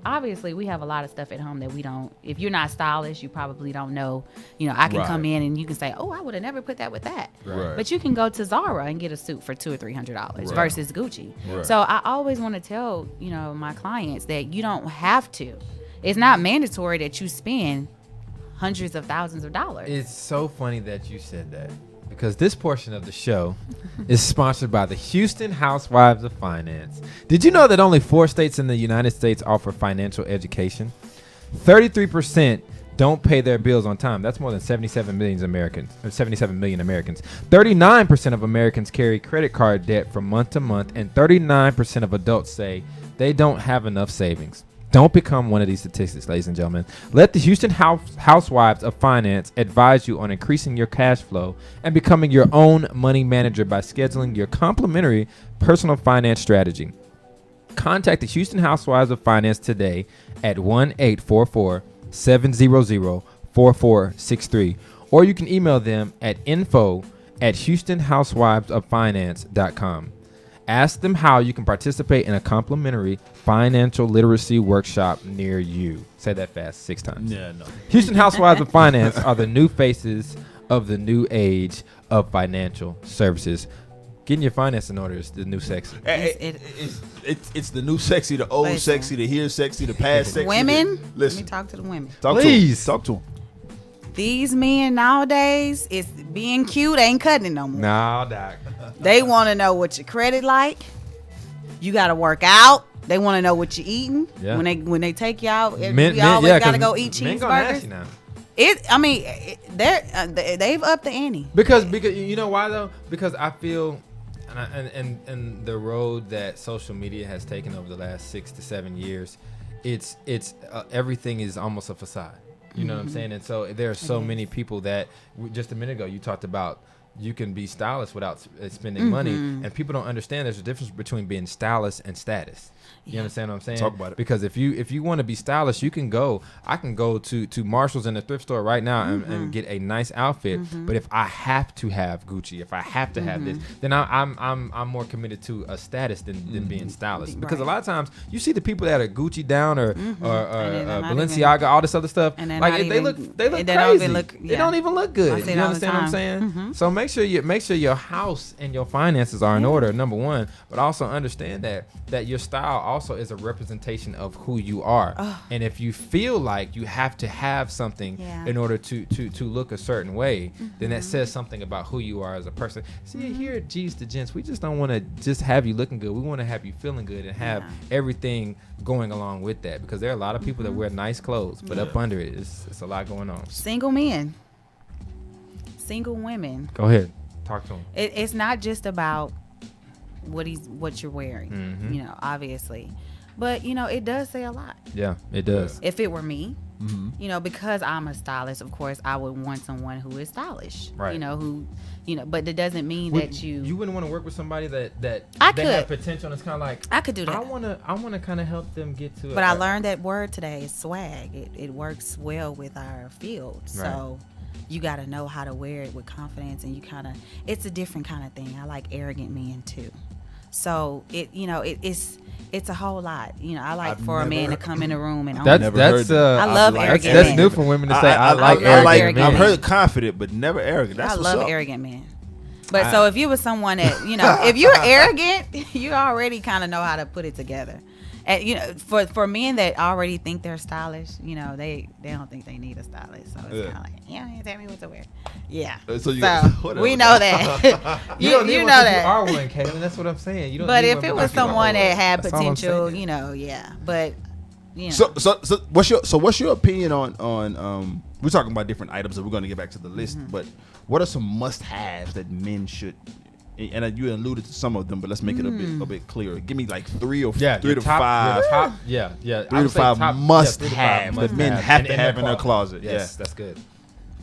obviously we have a lot of stuff at home that we don't, if you're not stylish, you probably don't know, I can Right. come in and you can say, oh, I would have never put that with that. Right. But you can go to Zara and get a suit for $200 or $300 Right. versus Gucci. Right. So I always want to tell, my clients that you don't have to. It's not mandatory that you spend hundreds of thousands of dollars. It's so funny that you said that because this portion of the show is sponsored by the Houston Housewives of Finance. Did you know that only 4 states in the United States offer financial education? 33% don't pay their bills on time. That's more than 77 million Americans. 39% of Americans carry credit card debt from month to month, and 39% of adults say they don't have enough savings. Don't become one of these statistics, ladies and gentlemen. Let the Houston Housewives of Finance advise you on increasing your cash flow and becoming your own money manager by scheduling your complimentary personal finance strategy. Contact the Houston Housewives of Finance today at 1-844-700-4463, or you can email them at info@houstonhousewivesoffinance.com. Ask them how you can participate in a complimentary financial literacy workshop near you. Say that fast 6 times. Yeah, no. Houston Housewives of Finance are the new faces of the new age of financial services. Getting your finance in order is the new sexy. It's the new sexy, the old Listen. sexy, the here sexy, the past sexy. Women, let Listen. me talk to the women. Please. Talk to them. These men nowadays, it's being cute ain't cutting it no more. Nah, doc. They want to know what your credit like. You got to work out. They want to know what you're eating. Yeah. When they take you out, we always got to go eat men gonna ask you cheeseburgers. now. They've upped the ante. Because you know why though? Because I feel, and the road that social media has taken over the last 6 to 7 years, it's everything is almost a facade. You know what I'm saying? And so there are so many people that just a minute ago you talked about you can be stylish without spending money, and people don't understand there's a difference between being stylish and status. You understand what I'm saying? Talk about it. Because if you want to be stylish, I can go to Marshall's in the thrift store right now and get a nice outfit. But if I have to have Gucci, if I have to have this, then I'm more committed to a status than being stylish. Because a lot of times you see the people that are Gucci down or Balenciaga, all this other stuff, like they look crazy. They don't even look good. You understand what I'm saying? So make sure your house and your finances are in order, number one, but also understand that your style also is a representation of who you are. And if you feel like you have to have something in order to look a certain way, then that says something about who you are as a person. See, here at G's to Gents, we just don't want to just have you looking good. We want to have you feeling good and have everything going along with that, because there are a lot of people that wear nice clothes, but up under it, it's a lot going on. Single men, single women. Go ahead, talk to them. It's not just about what you're wearing, you know, obviously, but you know, it does say a lot. Yeah, it does. If it were me, you know, because I'm a stylist, of course I would want someone who is stylish, right? You know, but it doesn't mean that you wouldn't want to work with somebody that they have potential, and it's kind of like, I could do that. I want to kind of help them get to it. But I learned that word today is swag. It works well with our field. So you got to know how to wear it with confidence, and it's a different kind of thing. I like arrogant men too. So it's a whole lot. You know, I like for a man to come in a room and I love arrogant men. That's new for women to say. I like arrogant men. I've heard confident, but never arrogant. That's what's up. I love arrogant men. But so if you were someone that, you know, if you're arrogant, you already kind of know how to put it together. And, you know, for men that already think they're stylish, you know, they don't think they need a stylist. So it's kind of like, you tell me what to wear. Yeah. So we know that. you know that. You are one, Caitlin. That's what I'm saying. You don't. But if it was someone that had potential, you know, But you know. So what's your opinion on we're talking about different items, and we're going to get back to the list. But what are some must-haves that men should? And you alluded to some of them, but let's make it a bit clearer. Give me like three to five. 3 to 5 must-haves that men have to have in their closet. Yes, that's good.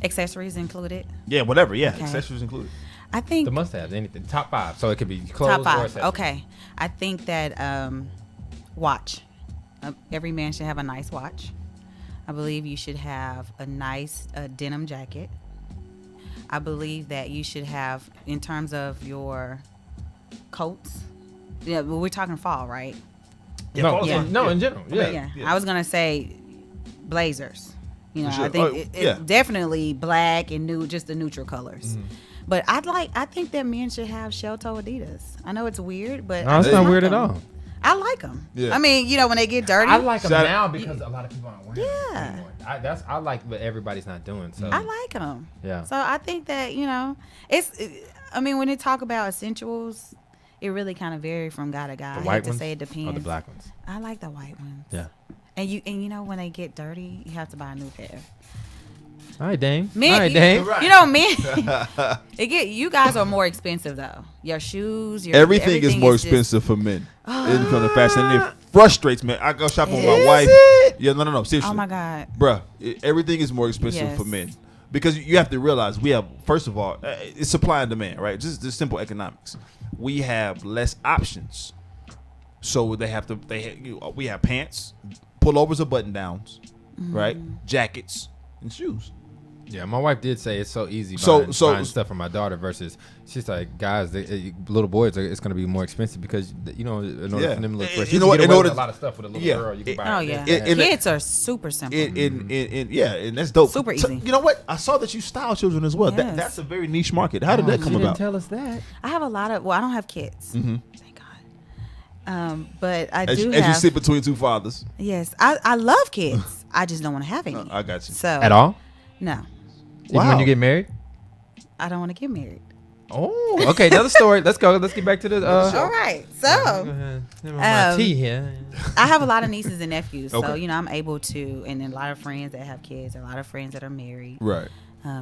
Accessories included. Yeah, whatever. Yeah, okay. Accessories included. I think the must-haves, anything. Top 5, so it could be clothes top 5. Or accessories. Okay, I think that watch. Every man should have a nice watch. I believe you should have a nice denim jacket. I believe that you should have, in terms of your coats. Yeah, but we're talking fall, right? Yeah, no, in general. Yeah. I was gonna say blazers. You know, sure. I think it's definitely black and just the neutral colors. But I think that men should have shell-toe Adidas. I know it's weird, but no, it's not weird at all. I like them. Yeah. I mean, you know, when they get dirty. I like them now because a lot of people aren't wearing them anymore. I like what everybody's not doing. So I like them. Yeah. So I think that, you know, I mean, when they talk about essentials, it really kind of varies from guy to guy. The white ones? Say it depends. Or the black ones? I like the white ones. Yeah. And you know, when they get dirty, you have to buy a new pair. All right, Dame. Men, all right, Dame. You know, men. You guys are more expensive though. Your shoes, everything is more expensive for men. It becomes a fashion, and it frustrates me. I go shop with my wife. Yeah, no, seriously. Oh my God, bruh, everything is more expensive for men because you have to realize we have, first of all, it's supply and demand, right? Just simple economics. We have less options, so we have pants, pullovers or button downs, right? Jackets and shoes. Yeah, my wife did say it's so easy buying stuff for my daughter versus she's like, guys, little boys, it's going to be more expensive because, you know, in order for them to look fresh, you can get away with a lot of stuff with a little girl. You can buy kids are super simple. And that's dope. Super easy. So, you know what? I saw that you style children as well. Yes. That's a very niche market. How did that come about? Didn't tell us that. I have a lot of, I don't have kids. Thank God. But I do have. As you sit between two fathers. Yes. I love kids. I just don't want to have any. I got you. So at all? No. Even when you get married? I don't want to get married. Oh, okay. Another story. Let's go. Let's get back to the. All right. So, my tea here. I have a lot of nieces and nephews, so you know I'm able to, and a lot of friends that have kids, a lot of friends that are married. Right.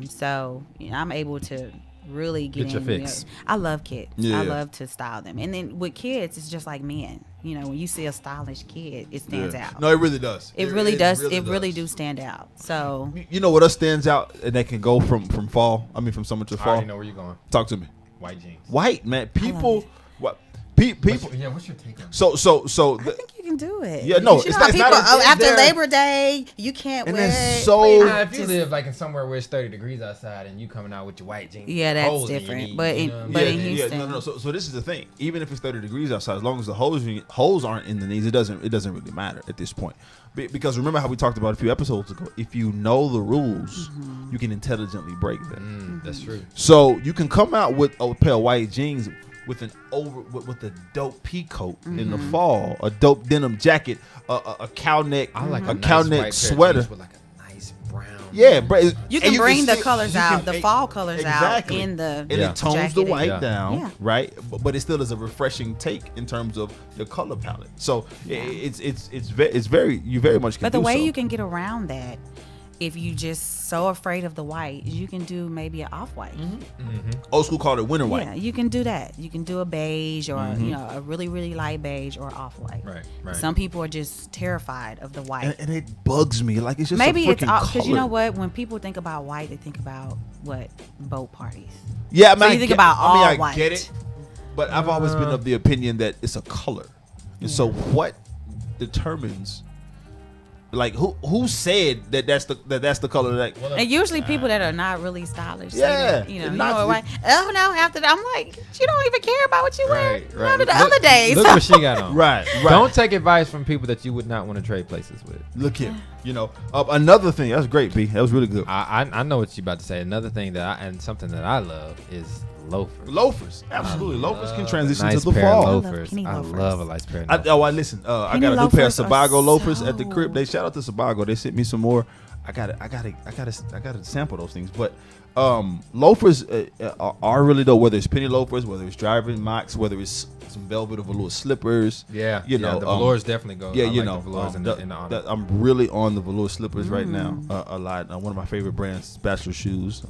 So you know I'm able to really get your fix. I love kids. I love to style them, and then with kids, it's just like men. when you see a stylish kid, it stands out. No, it really does. It really does. It really do stand out. So you know what else stands out, and that can go from summer to fall. I already know where you're going. Talk to me. White jeans. White, man. People. What? People. What's your take on that? So. I think you can do it. Yeah, no, you it's know not. People, after there. Labor Day, you can't And wear that's it. so- If you live like in somewhere where it's 30 degrees outside and you coming out with your white jeans, Yeah, that's holes in your different. knees, But you in- know what I but mean? in Houston- No. So this is the thing. Even if it's 30 degrees outside, as long as the holes aren't in the knees, it doesn't really matter at this point. Because remember how we talked about a few episodes ago. If you know the rules, you can intelligently break them. That's true. So you can come out with a pair of white jeans with with a dope pea coat in the fall, a dope denim jacket, a cow neck, I like a nice cow white neck pair of sweater. jeans with like a nice brown. Yeah, bro. You can bring the colors out, the fall colors out in the and it tones the jacket. white down, Yeah. right? But it still is a refreshing take in terms of the color palette. So it's very you very much can. But the do way so. you can get around that, if you just so afraid of the white, you can do maybe an off-white. Old school called it winter white. Yeah, you can do that. You can do a beige or a really, really light beige or off-white. Right. Some people are just terrified of the white. And it bugs me. Like it's just Maybe a it's freaking because you know color. what? When people think about white, they think about what? Boat parties. Yeah, I mean, So you think about all I white. get it, but I've always been of the opinion that it's a color, and so what determines? Like who said that's the color that? And usually people that are not really stylish. say Yeah, that, you know, and you know not- what? Oh no! After that, I'm like, you don't even care about what you wear. Right. None of the other days. Look what she got on. Right. Don't take advice from people that you would not want to trade places with. Look here. Another thing. That was great, B. That was really good. I know what you're about to say. Another thing and something that I love is loafers. Loafers, absolutely. Loafers can transition Nice to the pair of fall. loafers. penny I loafers. love a nice pair of I loafers. listen. I Penny got a new pair of loafers are Sebago loafers at the so- crib. They shout out to Sebago. They sent me some more. I gotta sample those things. But loafers are really dope. Whether it's penny loafers, whether it's driving mocks, whether it's some velvet or velour slippers. Yeah, you know, the velours definitely go. Yeah, I you like know, the velours in the honor. I'm really on the velour slippers right now a lot. One of my favorite brands is Bachelor Shoes,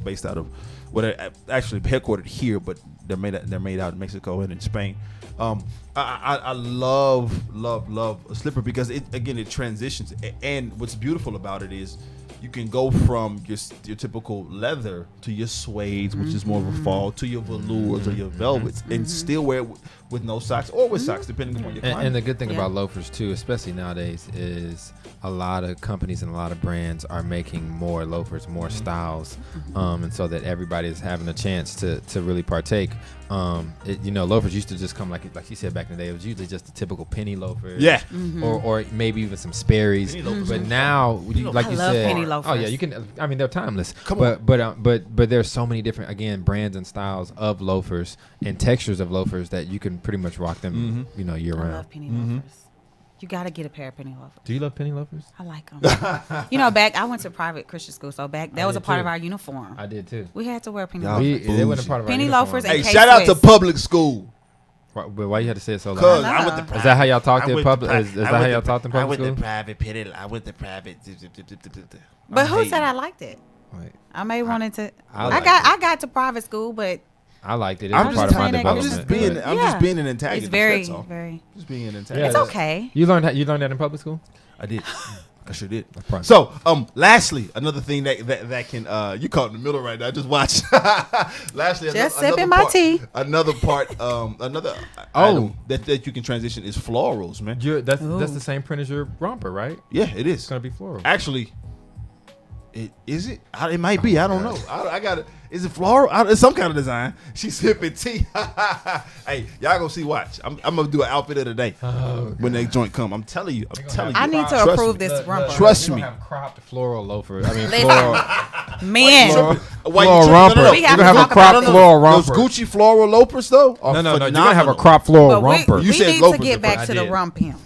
based out of they're actually headquartered here, but they're made out in Mexico and in Spain. I love a slipper because it transitions, and what's beautiful about it is you can go from your typical leather to your suede, which is more of a fall, to your velours or your velvets, and still wear it with no socks or with socks, depending upon your climate. And the good thing Yeah. about loafers too, especially nowadays, is a lot of companies and a lot of brands are making more loafers, more styles, and so that everybody is having a chance to really partake. Loafers used to just come like you said back in the day. It was usually just the typical penny loafer, Yeah. or maybe even some Sperry's. Penny loafers. But now, like I you love said, penny loafers. oh yeah, you can. I mean, they're timeless. Come on. But there's so many different brands and styles of loafers and textures of loafers that you can pretty much rock them, year I round. love penny loafers. You got to get a pair of penny loafers. Do you love penny loafers? I like them. I went to private Christian school, so that was a did part too. of our uniform. I did too. We had to wear penny Y'all loafers. bougie. They weren't a part of our Penny uniform. loafers Hey, and shout out to K-Swiss. public school. But why you had to say it so loud? Cause I I know. went to Is that how y'all talked I in went public? to Is pri- that I how went y'all to- talked in I public went school? to private penny. I went to private. But who hating. said I liked it? Wait, I may wanted to. I I liked got to private school, but I liked it. It I'm was just part of my saying that- development. I'm Yeah. just being an antagonist. it's very, that's all. very. Just being an Yeah, antagonist. It's okay. You learned that in public school? I did. I sure did. probably- So, lastly, another thing that can you caught in the middle right now. Just watch. Lastly, Just another sipping my part, tea. Another part, another item that you can transition is florals, man. That's Ooh. the same print as your romper, right? Yeah, it is. It's gonna be floral. Actually, is it? It might be. I don't know. I got it. Is it floral? It's some kind of design. She's sipping tea. Hey, y'all gonna see. Watch. I'm gonna do an outfit of the day when that joint come. I'm telling you. I need to Trust approve me. this romper. Trust We're me. gonna have cropped floral loafers. I mean, Listen. floral. Men. Floral romper. We You're have gonna to have a talk cropped about floral Those romper. Gucci floral loafers though. Are No. You're gonna have a phenomenal. cropped floral But romper. You we said need loafers to get at back first. to I the did. rump pimps.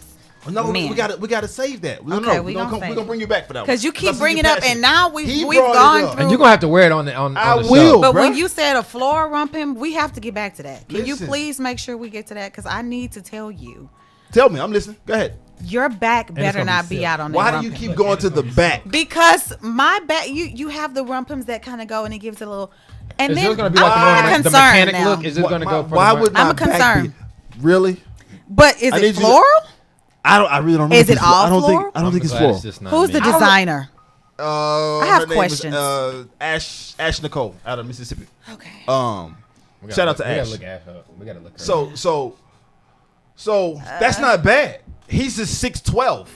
No, Men. we got to save that. Okay, we're we gonna gonna save bring you back for that one. Because you I keep see bringing your up, passion. and now He we've brought it gone up. through. And you're gonna have to wear it on the I the will. show. But bruh. when you said a floral rump him, we have to get back to that. Can Listen. you please make sure we get to that? Because I need to tell you, Tell me, I'm listening. Go ahead. your back it's better gonna be not be silk. out on that Why do rump you hem. keep going to the back? Because my back, you have the rump-hems that kind of go and it gives it a little. And Is then yours gonna be I'm like kinda the concerned mechanic now. look? Is it gonna go for Why the would my I'm back concerned. be? Really? But is it floral? I really don't know. Is it all floral? I don't think it's floral. Who's the designer? I have questions. Ash Nicole out of Mississippi. Okay. Shout out to Ash. We gotta look her up. So that's not bad. He's just 6'12".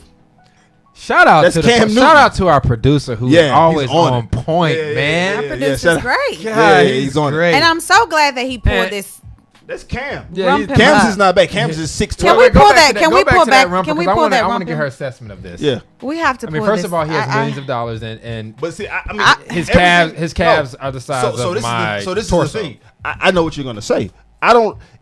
Shout out to our producer who's always on point, man. Our producer's great. God, he's on great. And I'm so glad that he pulled this. That's Cam. Yeah, Cam's is not bad. Cam's is 6'12". Can we pull that? Can we pull back? Can we pull that? I want to get her assessment of this. Yeah. We have to. I mean, first of all, he has millions of dollars, and but see, I mean, his calves are the size of my torso. So this is the thing. I know what you're gonna say.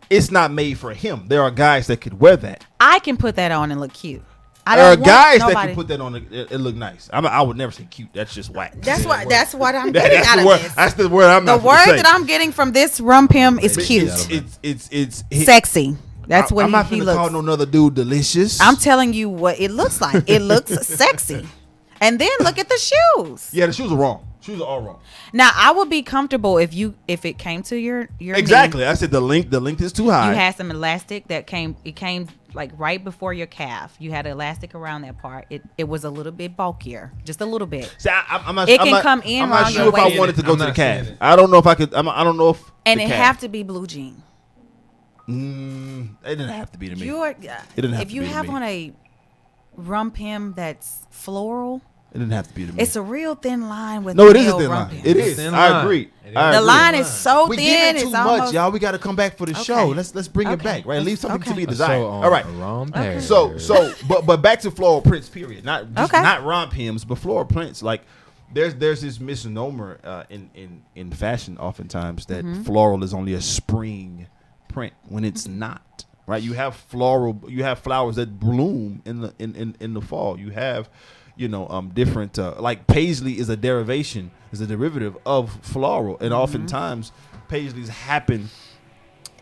It's not made for him. There are guys that could wear that. I can put that on and look cute. There are guys that can put that on and look nice. I would never say cute. That's just whack. That's what I'm getting out of this. That's the word I'm. The word that I'm getting from this rum pimp is cute. It's sexy. That's what I'm not he gonna looks. call no another dude delicious. I'm telling you what it looks like. It looks sexy. And then look at the shoes. Yeah, the shoes are wrong. Shoes are all wrong. Now I would be comfortable if it came to your exactly. knee. I said the length is too high. You had some elastic that came like right before your calf. You had elastic around that part. It was a little bit bulkier, just a little bit. See, I'm not come in I'm around not sure your if I waist. wanted to go to the calf. I don't know if I could. I don't know if. And it have to be blue jean. It didn't have to be to me. It didn't have if to you be to have me. on a rump hem that's floral. It didn't have to be to me. It's a real thin line with no, it male is a thin rump line. hem. It is. I agree. The line is so we thin. give it too it's much, almost, y'all. We got to come back for the show. Let's bring it back, right? Leave something to be desired. All right. But back to floral prints. Period. Not romp hems, but floral prints. Like there's this misnomer in fashion oftentimes that floral is only a spring print when it's not. Right? You have flowers that bloom in the fall. You have different like paisley is a derivative of floral, and oftentimes paisleys happen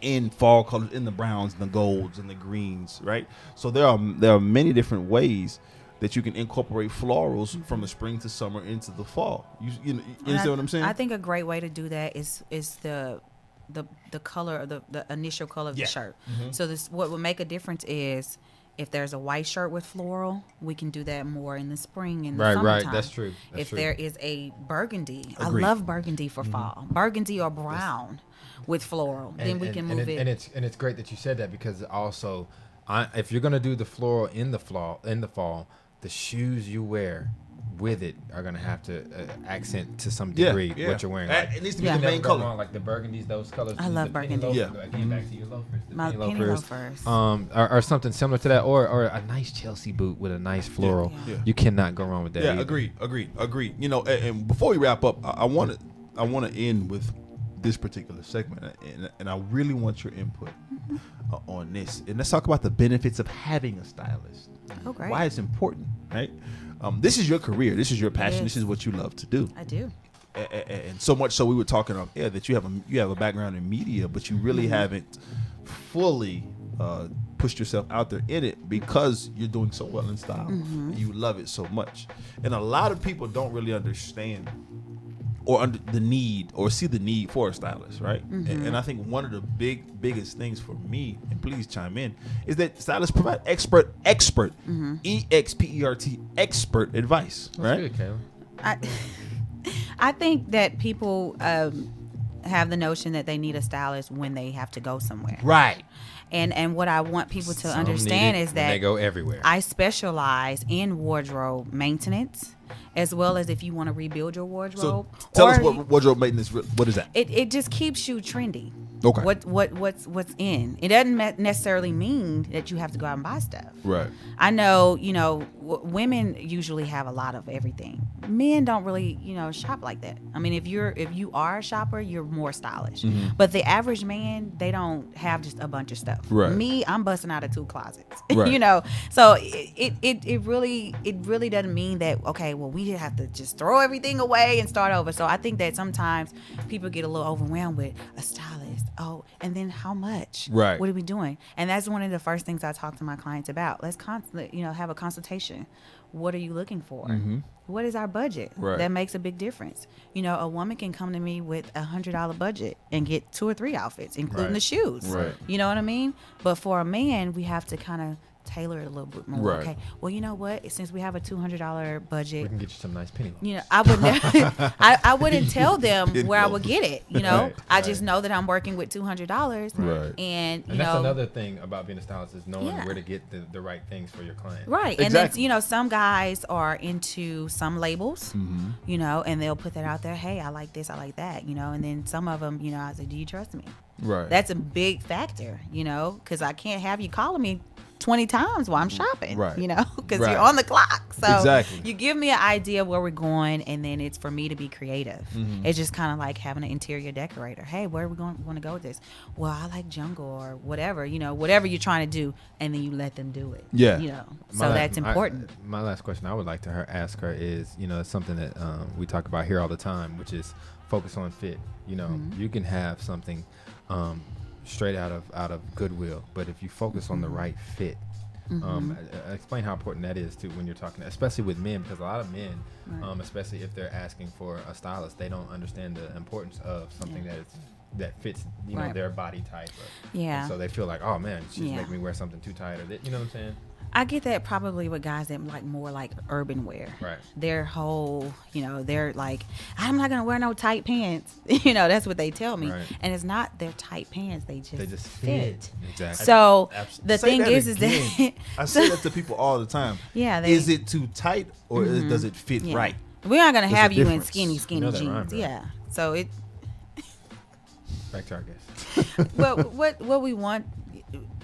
in fall colors, in the browns and the golds and the greens, right? So there are many different ways that you can incorporate florals from the spring to summer into the fall. You understand what I'm saying? I think a great way to do that is the color of the initial color of the shirt. So what would make a difference is if there's a white shirt with floral, we can do that more in the spring and the summertime. Right, that's true. There is a burgundy, Agreed. I love burgundy for fall. Burgundy or brown with floral, then we can move it. And it's great that you said that, because also, if you're gonna do the floral in the fall, the shoes you wear with it are gonna have to accent to some degree what you're wearing. Like, it needs to be the main color. Wrong, like the burgundies, those colors. I love burgundy. Again, back to your loafers. My penny loafers. Or something similar to that, or a nice Chelsea boot with a nice floral. Yeah. You cannot go wrong with that. Yeah, either. agreed. And before we wrap up, I want to end with this particular segment, and I really want your input on this. And let's talk about the benefits of having a stylist. Oh, great. Why it's important, right? This is your career. This is your passion. This is what you love to do. I do. And so much so we were talking on air that you have a background in media, but you really haven't fully pushed yourself out there in it because you're doing so well in style. And you love it so much. And a lot of people don't really understand or under the need or see the need for a stylist, right? And I think one of the biggest things for me, and please chime in, is that stylists provide expert expert advice, right? That's good, Kayla. I think that people have the notion that they need a stylist when they have to go somewhere. Right. And what I want people to Some understand need it is when that they go everywhere. I specialize in wardrobe maintenance, as well as if you want to rebuild your wardrobe. So tell us what wardrobe maintenance. What is that? It just keeps you trendy. Okay. What's in? It doesn't necessarily mean that you have to go out and buy stuff. Right. I know, women usually have a lot of everything. Men don't really, shop like that. I mean, if you are a shopper, you're more stylish. But the average man, they don't have just a bunch of stuff. Right. Me, I'm busting out of 2 closets. Right. So it really doesn't mean that, okay, well, we have to just throw everything away and start over. So I think that sometimes people get a little overwhelmed with a stylist. Oh, and then how much? Right. What are we doing? And that's one of the first things I talk to my clients about. Let's have a consultation. what are you looking for? Mm-hmm. What is our budget? Right. That makes a big difference. You know, a woman can come to me with $100 budget and get 2 or 3 outfits, including the shoes. Right. You know what I mean? But for a man, we have to kind of tailor it a little bit more. Right. Okay. Well, you know what? Since we have a $200 budget, We can get you some nice penny loaves. you know, I would never, I wouldn't tell them where I would Penny get it. You know, Right, I just know that I'm working with $200. Right. And you And that's know, another thing about being a stylist is knowing Yeah. where to get the right things for your client. right. Exactly. And then, you know, some guys are into some labels, you know, and they'll put that out there. Hey, I like this, I like that, you know, and then some of them, you know, I say, do you trust me? Right. That's a big factor, you know, because I can't have you calling me 20 times while I'm shopping, Right. you know, because Right. you're on the clock. So Exactly. you give me an idea of where we're going, and then it's for me to be creative. Mm-hmm. It's just kind of like having an interior decorator. Hey, where are we want to go with this? Well, I like jungle or whatever, you know, whatever you're trying to do, and then you let them do it. Yeah. You know, My so last- that's important. My last question I would like to ask her is, you know, it's something that we talk about here all the time, which is focus on fit. You know, you can have something straight out of Goodwill, but if you focus on the right fit, explain how important that is to when you're talking, especially with men, because a lot of men, especially if they're asking for a stylist, they don't understand the importance of something that fits, you know, Right. their body type. Or, Yeah. and so they feel like, oh man, she's Yeah. making me wear something too tight, or that, you know what I'm saying? I get that probably with guys that like more like urban wear. Right. Their whole, you know, they're like, I'm not gonna wear no tight pants. You know, that's what they tell me. Right. And it's not their tight pants; they just fit. Exactly. So Absolutely. the Say thing that is again. that I say that to people all the time. Yeah, Is it too tight or does it fit yeah. right? We're not gonna There's a have you in difference. skinny You know that jeans. rhymed, right? Yeah. So it. Back to our guest. Well, what we want,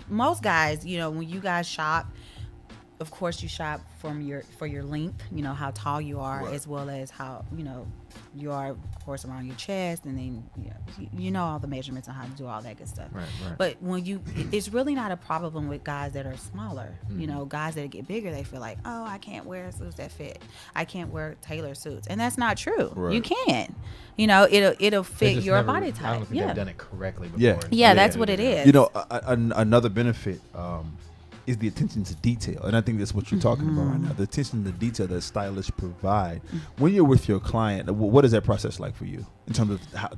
most guys, you know, when you guys shop, of course you shop for your length, you know, how tall you are, Right. as well as how, you know, you are, of course, around your chest, and then you know all the measurements on how to do all that good stuff. Right, right. But when it's really not a problem with guys that are smaller. Mm-hmm. You know, guys that get bigger, they feel like, oh, I can't wear suits that fit. I can't wear tailored suits, and that's not true. Right. You can. You know, it'll They fit just your never- body I don't type. think Yeah. they've done it correctly before. Yeah. Yeah, that's what it is. You know, another benefit is the attention to detail, and I think that's what you're talking about right now. The attention to detail that stylists provide when you're with your client. What is that process like for you in terms of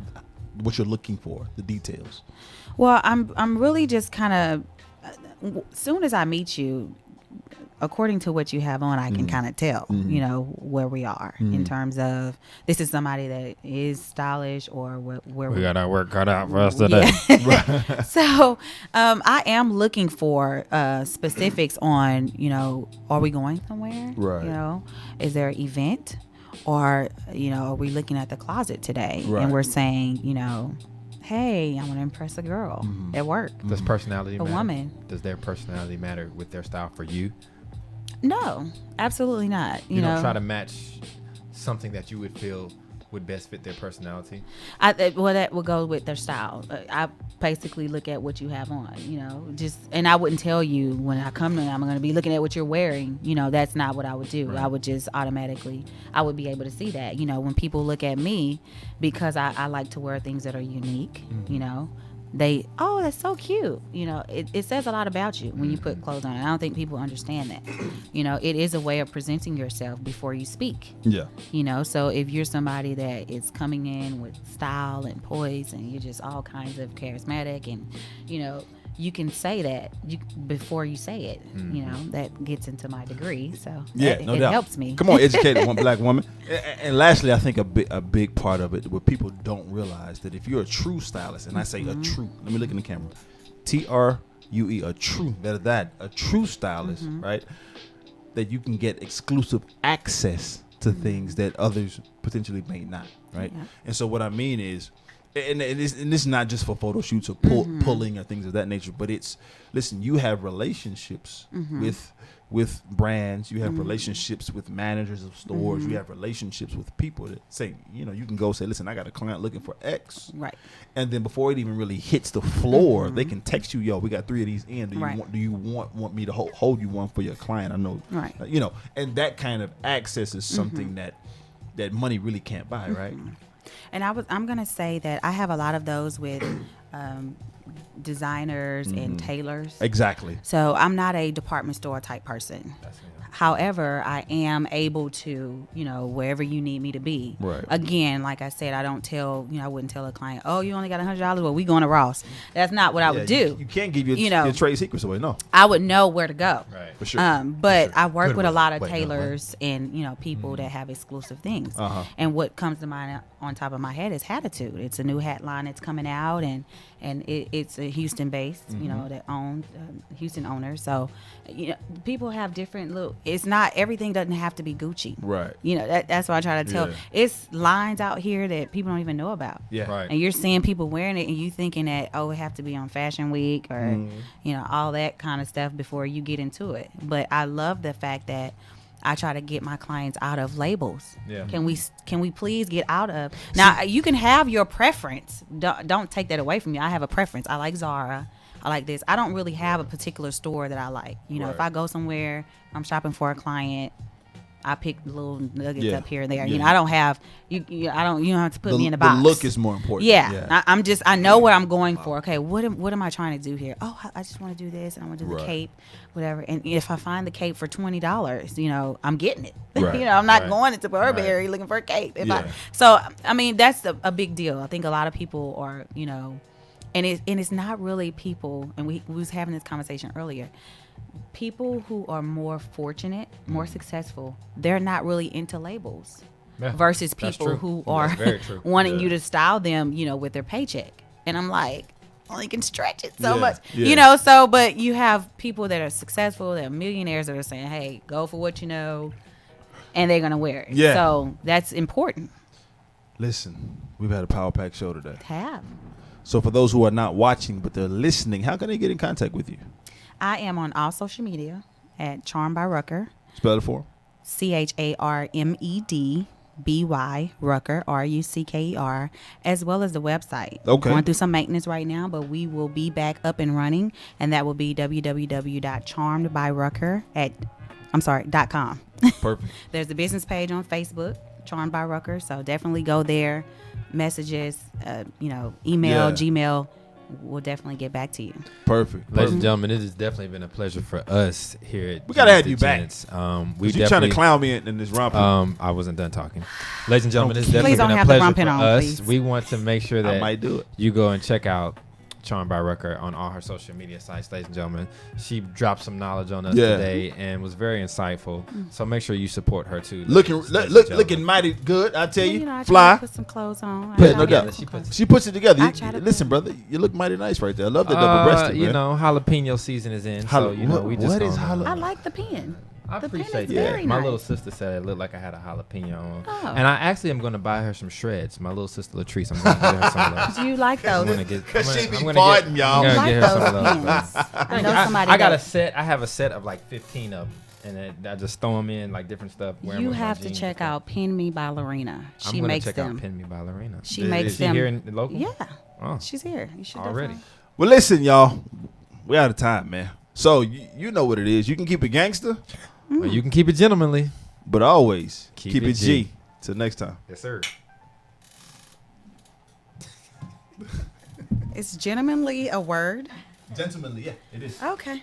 what you're looking for, the details? Well, I'm really just kind of, soon as I meet you, according to what you have on, I can kind of tell, you know, where we are in terms of this is somebody that is stylish or where We got our work cut out for us today. Yeah. So I am looking for specifics on, you know, are we going somewhere? Right. You know, is there an event? Or, you know, are we looking at the closet today? Right. And we're saying, you know, hey, I want to impress a girl at work. Does personality A matter? woman. Does their personality matter with their style for you? No, absolutely not. You know, don't try to match something that you would feel would best fit their personality. Well, that will go with their style. I basically look at what you have on, you know, and I wouldn't tell you when I come to I'm going to be looking at what you're wearing. You know, that's not what I would do. Right. I would just automatically, I would be able to see that, you know, when people look at me, because I like to wear things that are unique, you know, oh, that's so cute. You know, it says a lot about you when you put clothes on. I don't think people understand that. You know, it is a way of presenting yourself before you speak. Yeah. You know, so if you're somebody that is coming in with style and poise and you're just all kinds of charismatic and, you know, you can say that before you say it. You know, that gets into my degree. So Yeah, no it doubt. helps me. Come on, educated one black woman. And lastly, I think a big part of it, what people don't realize, that if you're a true stylist, and I say a true, let me look in the camera, TRUE, a true, a true stylist, right? That you can get exclusive access to things that others potentially may not, right? Yeah. And so what I mean is, and it's not just for photo shoots or pulling or things of that nature, but it's, listen, you have relationships with brands, you have relationships with managers of stores, you have relationships with people that say, you know, you can go say, listen, I got a client looking for X, Right. and then before it even really hits the floor, they can text you, yo, we got 3 of these in. Do you want me to hold you one for your client? I know, Right. You know, and that kind of access is something that money really can't buy, right? And I'm gonna say that I have a lot of those with designers and tailors. Exactly. So I'm not a department store type person. However, I am able to, wherever you need me to be. Right. Again, like I said, I wouldn't tell a client, oh, you only got $100. Well, we going to Ross. That's not what I would do. You can't give your trade secrets away. No. I would know where to go. Right. For sure. But I work Good with a one. lot of Wait, no, tailors and people that have exclusive things. And what comes to mind on top of my head is Hatitude. It's a new hat line that's coming out, and it's a Houston based, that owned Houston owners. So, people have different little. It's not everything doesn't have to be Gucci. Right. That's what I try to tell. Yeah. It's lines out here that people don't even know about. Yeah. Right. And you're seeing people wearing it, and you thinking that it have to be on Fashion Week or all that kind of stuff before you get into it. But I love the fact that I try to get my clients out of labels. Yeah. Can we please get out of now? You can have your preference. Don't take that away from me. I have a preference. I like Zara. I like this. I don't really have a particular store that I like. If I go somewhere, I'm shopping for a client, I pick little nuggets up here and there. Yeah. I don't have you don't have to put me in a box. The look is more important. Yeah. I know what I'm going for. Okay, what am I trying to do here? Oh, I just want to do this and I want to do the cape, whatever. And if I find the cape for $20, I'm getting it. Right. I'm not going into Burberry looking for a cape. That's a big deal. I think a lot of people are, and it's not really people, and we was having this conversation earlier. People who are more fortunate, more successful, they're not really into labels. Yeah, versus people who are wanting you to style them, with their paycheck. And I'm like, well, you can stretch it so much, but you have people that are successful, that are millionaires that are saying, hey, go for what you know, and they're going to wear it. Yeah. So that's important. Listen, we've had a Power Pack show today. Have. So for those who are not watching, but they're listening, how can they get in contact with you? I am on all social media at CharmedByRucker. Spell it for them. CharmedBy Rucker, RUCKER, as well as the website. Okay. Going through some maintenance right now, but we will be back up and running, and that will be www.charmedbyrucker.com. Perfect. There's the business page on Facebook, Charmed by Rucker, so definitely go there. Messages, email, Gmail. We'll definitely get back to you. Perfect. Ladies and gentlemen, it has definitely been a pleasure for us here at We gotta have you back. You trying to clown me in this romp. I wasn't done talking. Ladies and gentlemen, it's definitely been a pleasure for us. We want to make sure that I might do it. You go and check out Charmed by Rucker on all her social media sites, ladies and gentlemen. She dropped some knowledge on us today and was very insightful. So make sure you support her too. Looking mighty good, I tell you. I Fly. Put some clothes on. No doubt. She puts it together. Listen, brother, you look mighty nice right there. I love that double breasted. Jalapeno season is in. So we just what is jalapeno? I like the pen. I appreciate that. My little sister said it looked like I had a jalapeno on. Oh. And I actually am going to buy her some shreds. My little sister Latrice, I'm going to get her some of those. Do you like those? Because she be farting, y'all. I'm going to get her some of those. I got a set. I have a set of like 15 of them. And I just throw them in like different stuff. You have to check out Pin Me by Lorena. She makes them. I'm going to check out Pin Me by Lorena. She makes them. Is she here in the local? Yeah. Oh. She's here. You should already. Well, listen, y'all. We're out of time, man. So you know what it is. You can keep it gangster. Well, you can keep it gentlemanly. But always keep it G. G. Till next time. Yes, sir. Is gentlemanly a word? Gentlemanly, yeah, it is. Okay.